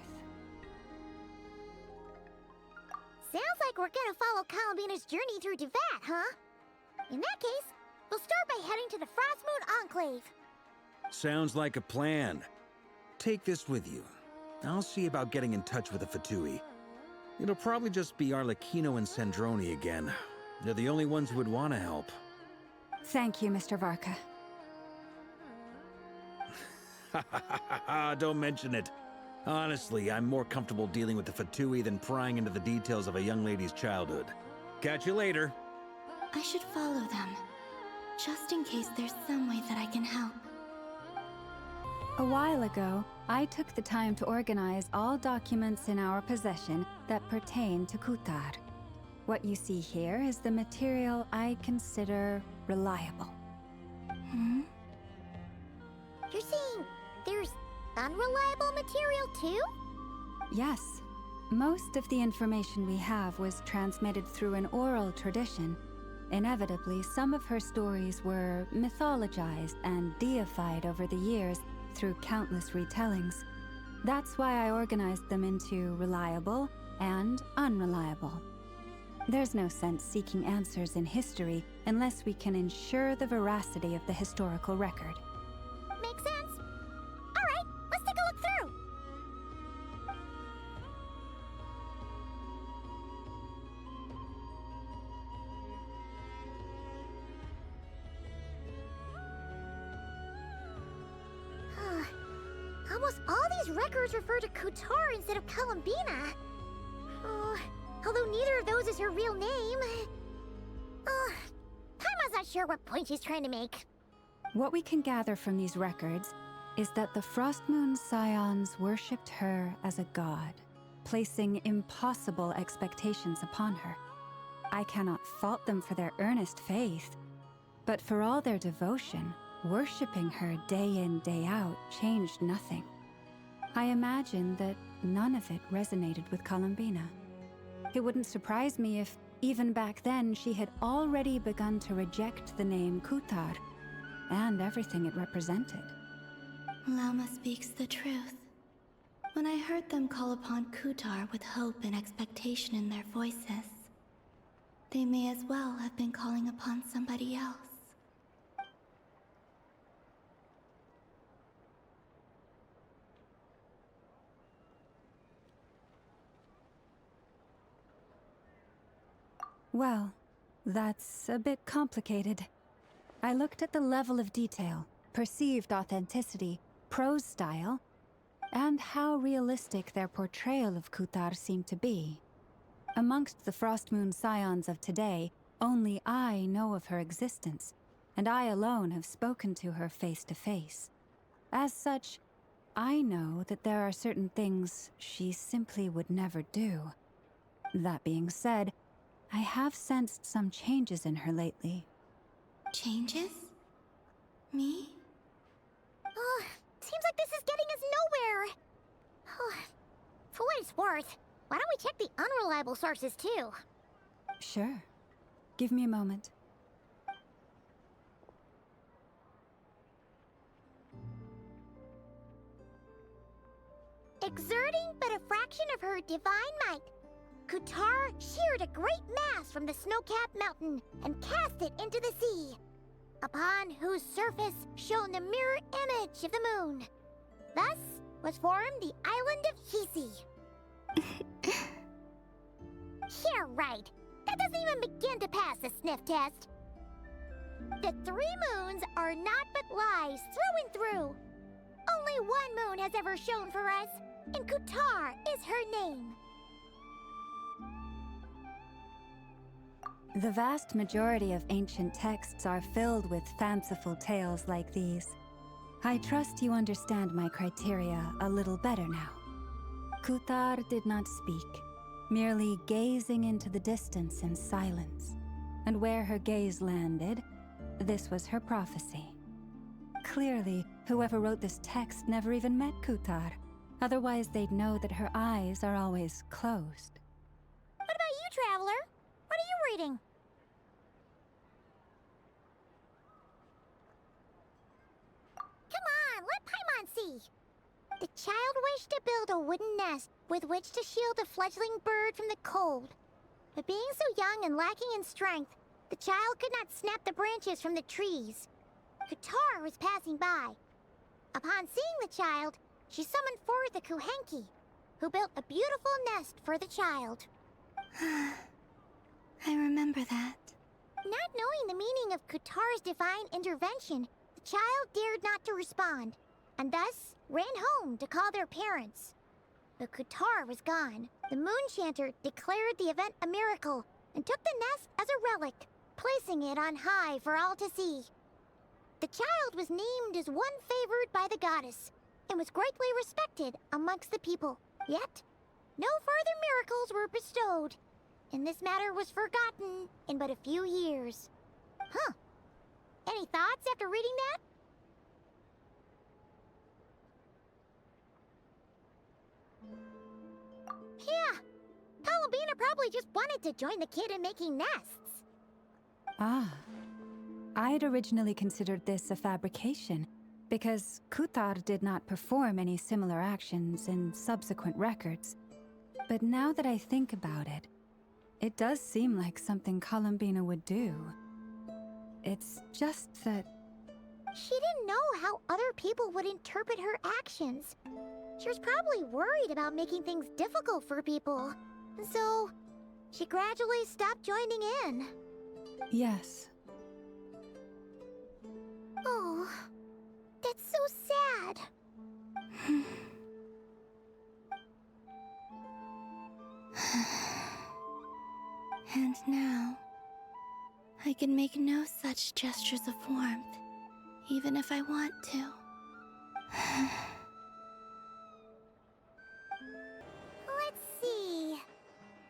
Sounds like we're gonna follow Columbina's journey through Devat, huh? In that case, we'll start by heading to the Frost Moon Enclave. Sounds like a plan. Take this with you. I'll see about getting in touch with the Fatui. It'll probably just be Arlecchino and Sandroni again. They're the only ones who would want to help. Thank you, Mr. Varka. Don't mention it. Honestly, I'm more comfortable dealing with the Fatui than prying into the details of a young lady's childhood. Catch you later. I should follow them, just in case there's some way that I can help. A while ago, I took the time to organize all documents in our possession that pertain to Kutar. What you see here is the material I consider reliable. You're saying there's unreliable material too? Yes. Most of the information we have was transmitted through an oral tradition. Inevitably, some of her stories were mythologized and deified over the years through countless retellings. That's why I organized them into reliable and unreliable. There's no sense seeking answers in history unless we can ensure the veracity of the historical record. Makes sense. All right, let's take a look through. Almost all these records refer to Kutar instead of Columbina. Although neither of those is her real name. Paimon's not sure what point she's trying to make. What we can gather from these records is that the Frostmoon Scions worshipped her as a god, placing impossible expectations upon her. I cannot fault them for their earnest faith, but for all their devotion, worshipping her day in, day out changed nothing. I imagine that none of it resonated with Columbina. It wouldn't surprise me if, even back then, she had already begun to reject the name Kutar and everything it represented. Lama speaks the truth. When I heard them call upon Kutar with hope and expectation in their voices, they may as well have been calling upon somebody else. Well, that's a bit complicated. I looked at the level of detail, perceived authenticity, prose style, and how realistic their portrayal of Kutar seemed to be. Amongst the Frostmoon Scions of today, only I know of her existence, and I alone have spoken to her face to face. As such, I know that there are certain things she simply would never do. That being said, I have sensed some changes in her lately. Changes? Me? Seems like this is getting us nowhere. For what it's worth, why don't we check the unreliable sources too? Sure. Give me a moment. Exerting but a fraction of her divine might, Kutar sheared a great mass from the snow-capped mountain and cast it into the sea, upon whose surface shone the mirror image of the moon. Thus was formed the island of Hisi. Yeah, right. That doesn't even begin to pass the sniff test. The 3 moons are not but lies through and through. Only one moon has ever shone for us, and Kutar is her name. The vast majority of ancient texts are filled with fanciful tales like these. I trust you understand my criteria a little better now. Kutar did not speak, merely gazing into the distance in silence. And where her gaze landed, this was her prophecy. Clearly, whoever wrote this text never even met Kutar. Otherwise, they'd know that her eyes are always closed. What about you, Traveler? What are you reading? Come on, let Paimon see. The child wished to build a wooden nest with which to shield a fledgling bird from the cold. But being so young and lacking in strength, the child could not snap the branches from the trees. Kutar was passing by. Upon seeing the child, she summoned forth a Kuhenki, who built a beautiful nest for the child. I remember that. Not knowing the meaning of Kutar's divine intervention, the child dared not to respond, and thus ran home to call their parents. But Kutar was gone. The Moon-Chanter declared the event a miracle and took the nest as a relic, placing it on high for all to see. The child was named as one favored by the goddess, and was greatly respected amongst the people. Yet, no further miracles were bestowed, and this matter was forgotten in but a few years. Huh. Any thoughts after reading that? Yeah. Columbina probably just wanted to join the kid in making nests. Ah. I'd originally considered this a fabrication, because Kutar did not perform any similar actions in subsequent records. But now that I think about it, it does seem like something Columbina would do. It's just that... She didn't know how other people would interpret her actions. She was probably worried about making things difficult for people. So, she gradually stopped joining in. Yes. Oh, that's so sad. And now, I can make no such gestures of warmth, even if I want to. Let's see.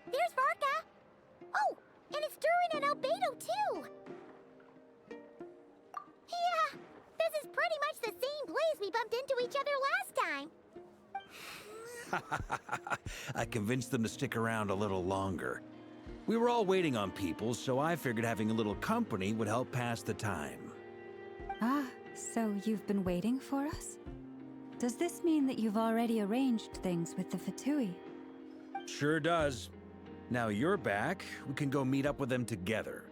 There's Varka. Oh, and it's Durin and Albedo too. Yeah, this is pretty much the same place we bumped into each other last time. I convinced them to stick around a little longer. We were all waiting on people, so I figured having a little company would help pass the time. Ah, so you've been waiting for us? Does this mean that you've already arranged things with the Fatui? Sure does. Now you're back, we can go meet up with them together.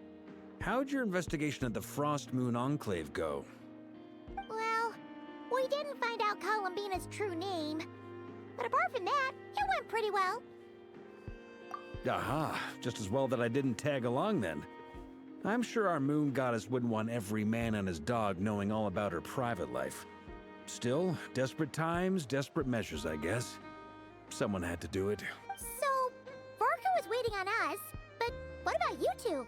How'd your investigation at the Frost Moon Enclave go? Well, we didn't find out Columbina's true name. But apart from that, it went pretty well. Aha, just as well that I didn't tag along then. I'm sure our moon goddess wouldn't want every man and his dog knowing all about her private life. Still, desperate times, desperate measures, I guess. Someone had to do it. So, Varka was waiting on us, but what about you two?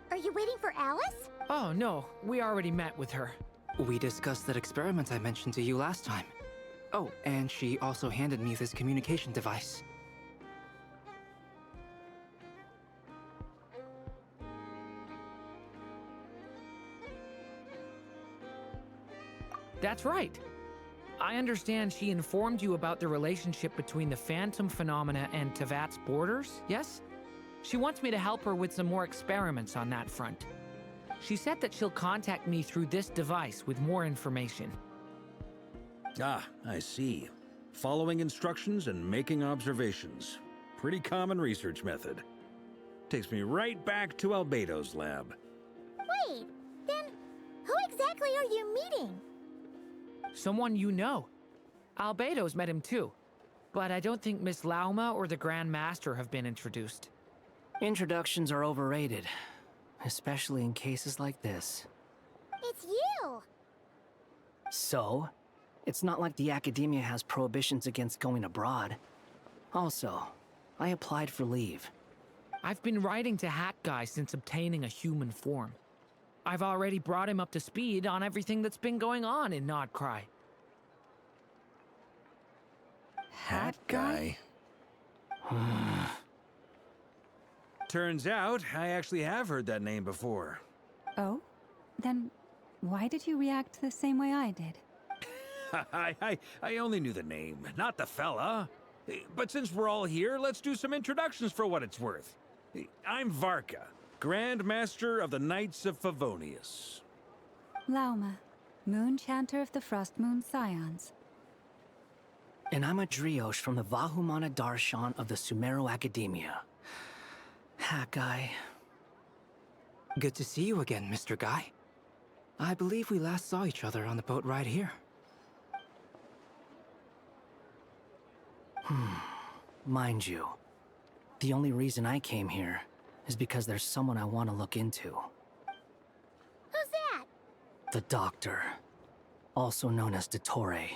Are you waiting for Alice? Oh, no. We already met with her. We discussed that experiment I mentioned to you last time. Oh, and she also handed me this communication device. That's right. I understand she informed you about the relationship between the phantom phenomena and Tevat's borders, yes? She wants me to help her with some more experiments on that front. She said that she'll contact me through this device with more information. Ah, I see. Following instructions and making observations. Pretty common research method. Takes me right back to Albedo's lab. Wait, then who exactly are you meeting? Someone you know. Albedo's met him too. But I don't think Miss Lauma or the Grand Master have been introduced. Introductions are overrated, especially in cases like this. It's you! So? It's not like the academia has prohibitions against going abroad. Also, I applied for leave. I've been writing to Hat Guy since obtaining a human form. I've already brought him up to speed on everything that's been going on in Nodcry. Hat Guy? Turns out, I actually have heard that name before. Oh? Then why did you react the same way I did? I only knew the name, not the fella. But since we're all here, let's do some introductions for what it's worth. I'm Varka, Grand Master of the Knights of Favonius. Lauma, Moon Chanter of the Frost Moon Scions. And I'm a Driosh from the Vahumana Darshan of the Sumero Academia. Hat Guy. Good to see you again, Mr. Guy. I believe we last saw each other on the boat ride here. Mind you, the only reason I came here is because there's someone I want to look into. Who's that? The Doctor, also known as Dottore,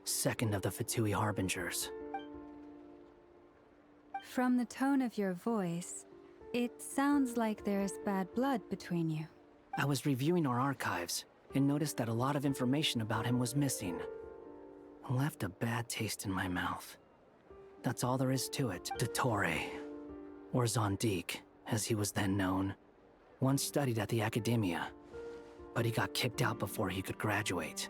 second of the Fatui Harbingers. From the tone of your voice, it sounds like there's bad blood between you. I was reviewing our archives and noticed that a lot of information about him was missing. Left a bad taste in my mouth. That's all there is to it. Dottore, or Zondique, as he was then known, once studied at the Academia, but he got kicked out before he could graduate.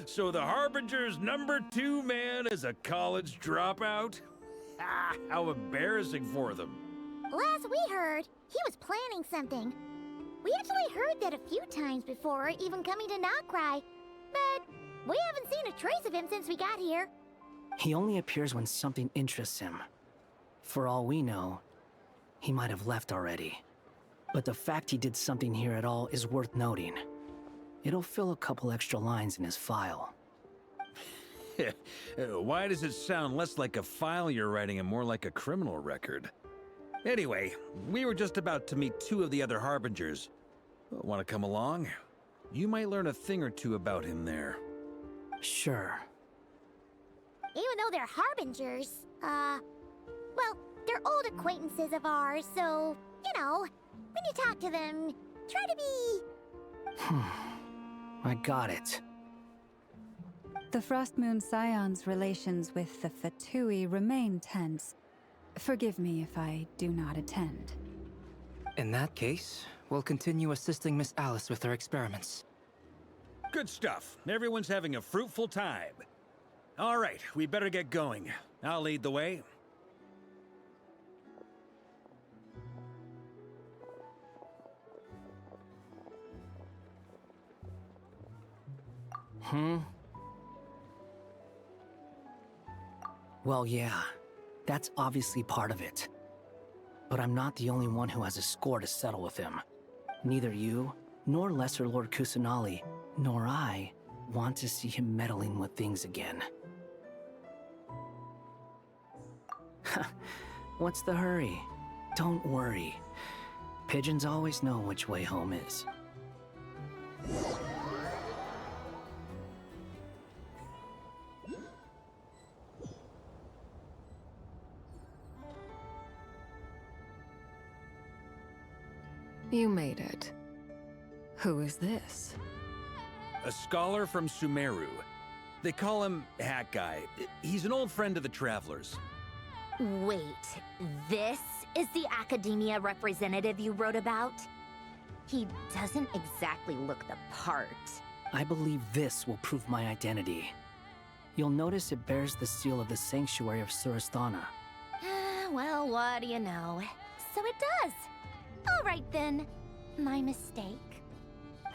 So the Harbinger's #2 man is a college dropout? How embarrassing for them. Last we heard, he was planning something. We actually heard that a few times before, even coming to Nocturne, but we haven't seen a trace of him since we got here. He only appears when something interests him. For all we know, he might have left already. But the fact he did something here at all is worth noting. It'll fill a couple extra lines in his file. Why does it sound less like a file you're writing and more like a criminal record? Anyway, we were just about to meet 2 of the other Harbingers. Want to come along? You might learn a thing or two about him there. Sure. Even though they're Harbingers, well, they're old acquaintances of ours, so, you know, when you talk to them, try to be... I got it. The Frost Moon Scion's relations with the Fatui remain tense. Forgive me if I do not attend. In that case, we'll continue assisting Miss Alice with her experiments. Good stuff. Everyone's having a fruitful time. All right, we better get going. I'll lead the way. Well, yeah. That's obviously part of it. But I'm not the only one who has a score to settle with him. Neither you, nor Lesser Lord Kusanali, nor I want to see him meddling with things again. What's the hurry? Don't worry. Pigeons always know which way home is. You made it. Who is this? A scholar from Sumeru. They call him Hat Guy. He's an old friend of the Travelers. Wait, this is the Academia representative you wrote about? He doesn't exactly look the part. I believe this will prove my identity. You'll notice it bears the seal of the Sanctuary of Surasthana. Well, what do you know? So it does. All right then. My mistake.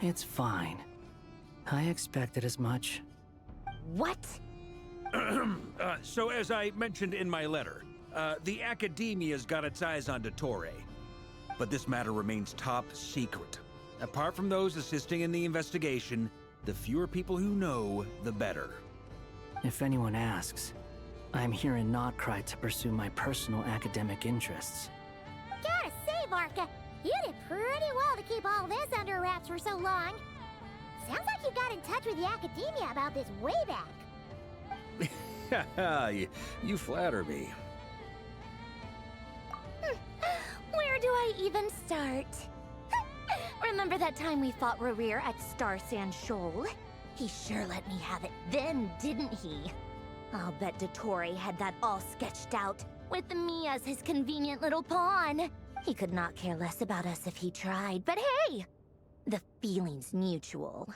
It's fine. I expected as much. What? So as I mentioned in my letter, the Academia's got its eyes on Dottore. But this matter remains top secret. Apart from those assisting in the investigation, the fewer people who know, the better. If anyone asks, I'm here in Nocturne to pursue my personal academic interests. Gotta say, Varka, you did pretty well to keep all this under wraps for so long. Sounds like you got in touch with the Academia about this way back. You flatter me. Where do I even start? Remember that time we fought Rerir at Star Sand Shoal? He sure let me have it then, didn't he? I'll bet Dottore had that all sketched out, with me as his convenient little pawn. He could not care less about us if he tried, but hey! The feeling's mutual.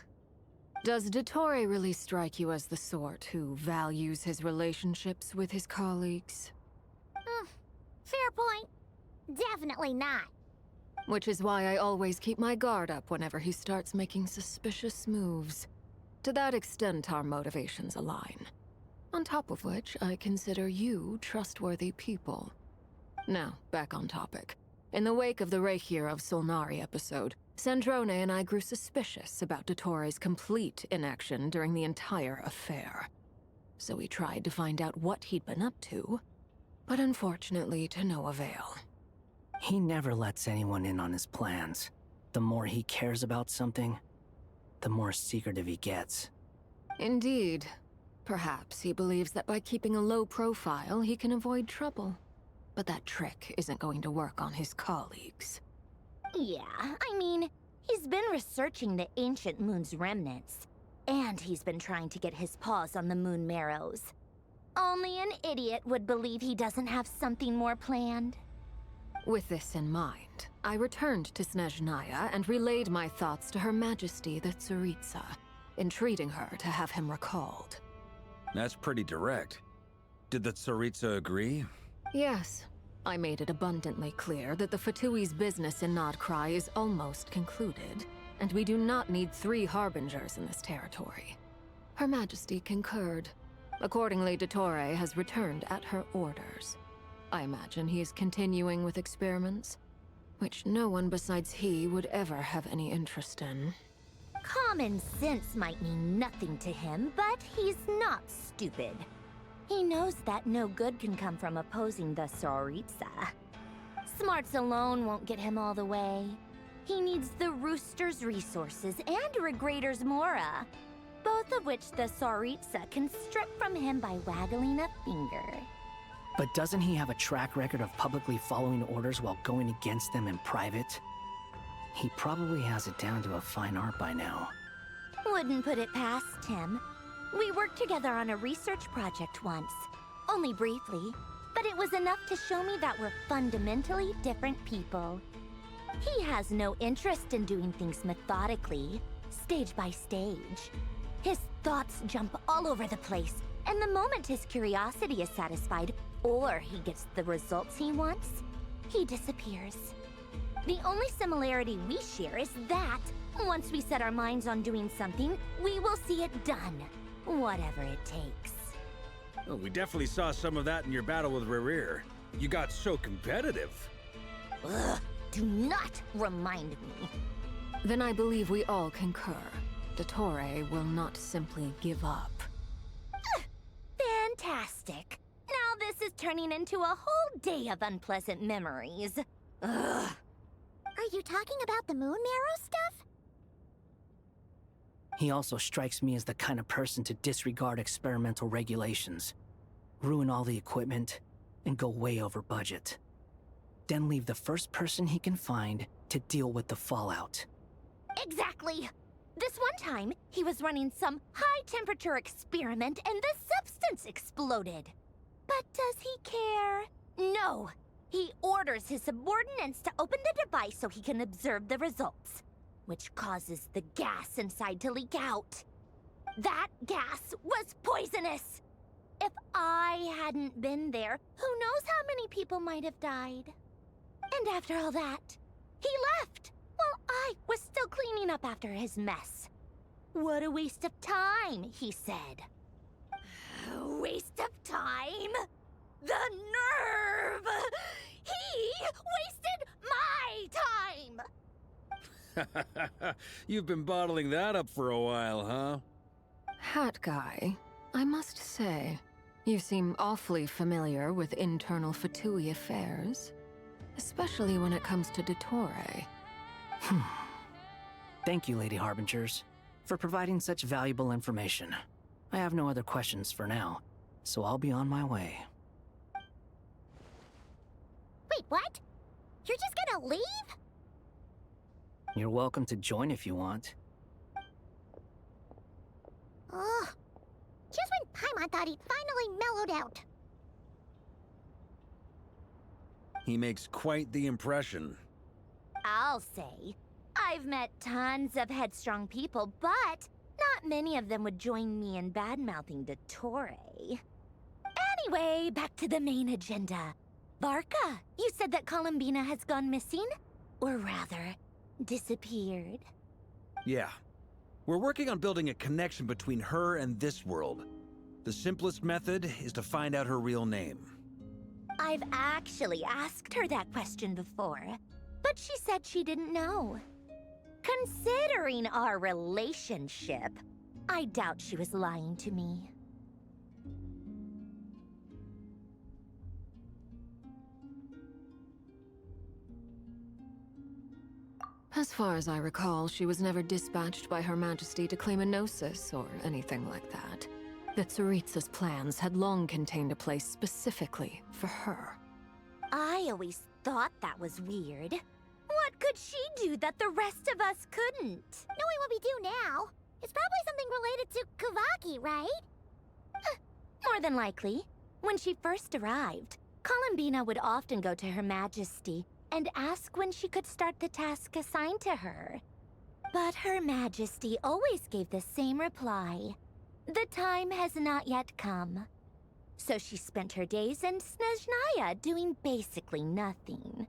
Does Dottore really strike you as the sort who values his relationships with his colleagues? Fair point. Definitely not. Which is why I always keep my guard up whenever he starts making suspicious moves. To that extent, our motivations align. On top of which, I consider you trustworthy people. Now, back on topic. In the wake of the Reikir of Solnari episode, Sandrone and I grew suspicious about Dottore's complete inaction during the entire affair. So we tried to find out what he'd been up to, but unfortunately to no avail. He never lets anyone in on his plans. The more he cares about something, the more secretive he gets. Indeed. Perhaps he believes that by keeping a low profile, he can avoid trouble. But that trick isn't going to work on his colleagues. Yeah, I mean, he He's been researching the ancient moon's remnants, and he's been trying to get his paws on the moon marrows. Only an idiot would believe he doesn't have something more planned. With this in mind, I returned to Snezhnaya and relayed my thoughts to Her Majesty the Tsaritsa, entreating her to have him recalled. That's pretty direct. Did the Tsaritsa agree? Yes. I made it abundantly clear that the Fatui's business in Nodcry is almost concluded, and we do not need 3 harbingers in this territory. Her Majesty concurred. Accordingly, Dottore has returned at her orders. I imagine he is continuing with experiments, which no one besides he would ever have any interest in. Common sense might mean nothing to him, but he's not stupid. He knows that no good can come from opposing the Tsaritsa. Smarts alone won't get him all the way. He needs the Rooster's resources and Regrator's Mora, both of which the Tsaritsa can strip from him by waggling a finger. But doesn't he have a track record of publicly following orders while going against them in private? He probably has it down to a fine art by now. Wouldn't put it past him. We worked together on a research project once. Only briefly, but it was enough to show me that we're fundamentally different people. He has no interest in doing things methodically, stage by stage. His thoughts jump all over the place, and the moment his curiosity is satisfied, or he gets the results he wants, he disappears. The only similarity we share is that, once we set our minds on doing something, we will see it done, whatever it takes. Well, we definitely saw some of that in your battle with Rerir. You got so competitive. Ugh, do not remind me. Then I believe we all concur. Dottore will not simply give up. Fantastic. Now this is turning into a whole day of unpleasant memories. Ugh. Are you talking about the moon marrow stuff? He also strikes me as the kind of person to disregard experimental regulations, ruin all the equipment, and go way over budget. Then leave the first person he can find to deal with the fallout. Exactly. This one time, he was running some high-temperature experiment and the substance exploded. But does he care? No. He orders his subordinates to open the device so he can observe the results, which causes the gas inside to leak out. That gas was poisonous! If I hadn't been there, who knows how many people might have died? And after all that, he left, while I was still cleaning up after his mess. What a waste of time, he said. Waste of time? The nerve! He wasted my time! You've been bottling that up for a while, huh? Hat guy, I must say, you seem awfully familiar with internal Fatui affairs. Especially when it comes to Dottore. Thank you, Lady Harbingers, for providing such valuable information. I have no other questions for now, so I'll be on my way. Wait, what? You're just gonna leave? You're welcome to join if you want. Ugh. Just when Paimon thought he'd finally mellowed out. He makes quite the impression. I'll say. I've met tons of headstrong people, but not many of them would join me in bad-mouthing Dottore. Anyway, back to the main agenda. Varka, you said that Columbina has gone missing? Or rather, disappeared. Yeah. We're working on building a connection between her and this world. The simplest method is to find out her real name. I've actually asked her that question before, but she said she didn't know. Considering our relationship, I doubt she was lying to me. As far as I recall, she was never dispatched by Her Majesty to claim a gnosis or anything like that. The Tsaritsa's plans had long contained a place specifically for her. I always thought that was weird. What could could she do that the rest of us couldn't? Knowing what we do now, it's probably something related to Kavaki, right? More than likely. When she first arrived, Columbina would often go to Her Majesty and ask when she could start the task assigned to her. But Her Majesty always gave the same reply. The time has not yet come. So she spent her days in Snezhnaya doing basically nothing.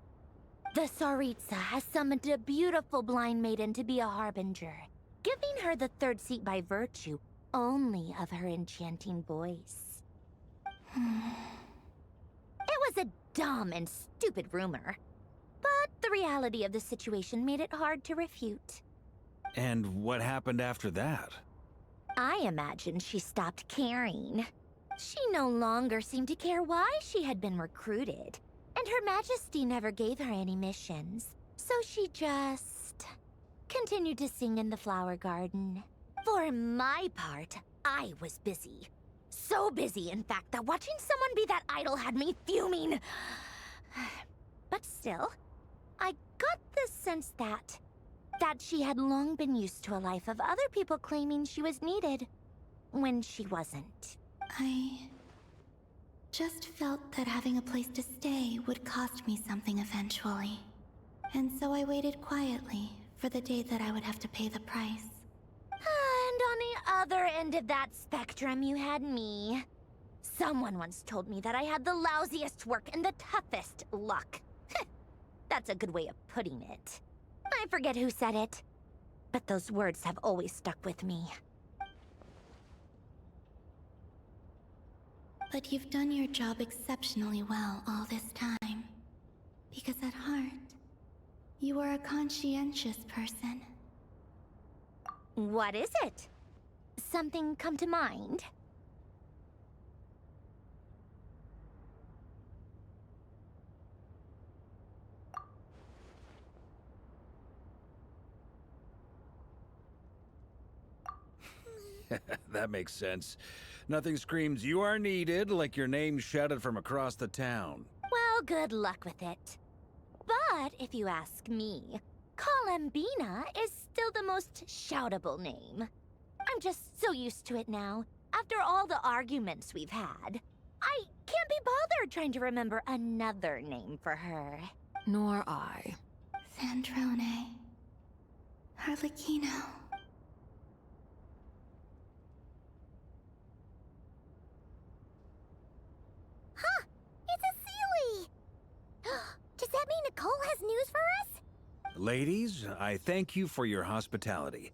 The Tsaritsa has summoned a beautiful blind maiden to be a harbinger, giving her the third seat by virtue only of her enchanting voice. It was a dumb and stupid rumor, but the reality of the situation made it hard to refute. And what happened after that? I imagine she stopped caring. She no longer seemed to care why she had been recruited, and Her Majesty never gave her any missions, so she just continued to sing in the flower garden. For my part, I was busy. So busy, in fact, that watching someone be that idol had me fuming. But still, I got the sense that she had long been used to a life of other people claiming she was needed when she wasn't. I just felt that having a place to stay would cost me something eventually. And so I waited quietly for the day that I would have to pay the price. And on the other end of that spectrum, you had me. Someone once told me that I had the lousiest work and the toughest luck. That's a good way of putting it. I forget who said it, but those words have always stuck with me. But you've done your job exceptionally well all this time. Because at heart, you are a conscientious person. What is it? Something come to mind? That makes sense. Nothing screams you are needed like your name shouted from across the town. Well, good luck with it. But if you ask me, Columbina is still the most shoutable name. I'm just so used to it now, after all the arguments we've had. I can't be bothered trying to remember another name for her. Nor I. Sandrone. Harlequino. Huh! It's a Sealy! Does that mean Nicole has news for us? Ladies, I thank you for your hospitality.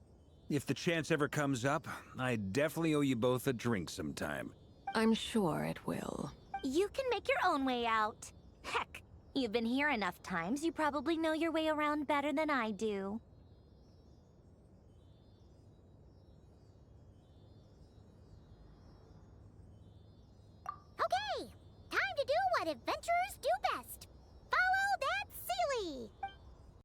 If the chance ever comes up, I definitely owe you both a drink sometime. I'm sure it will. You can make your own way out. Heck, you've been here enough times, you probably know your way around better than I do. Okay! Time to do what adventurers do best. Follow that Sealy!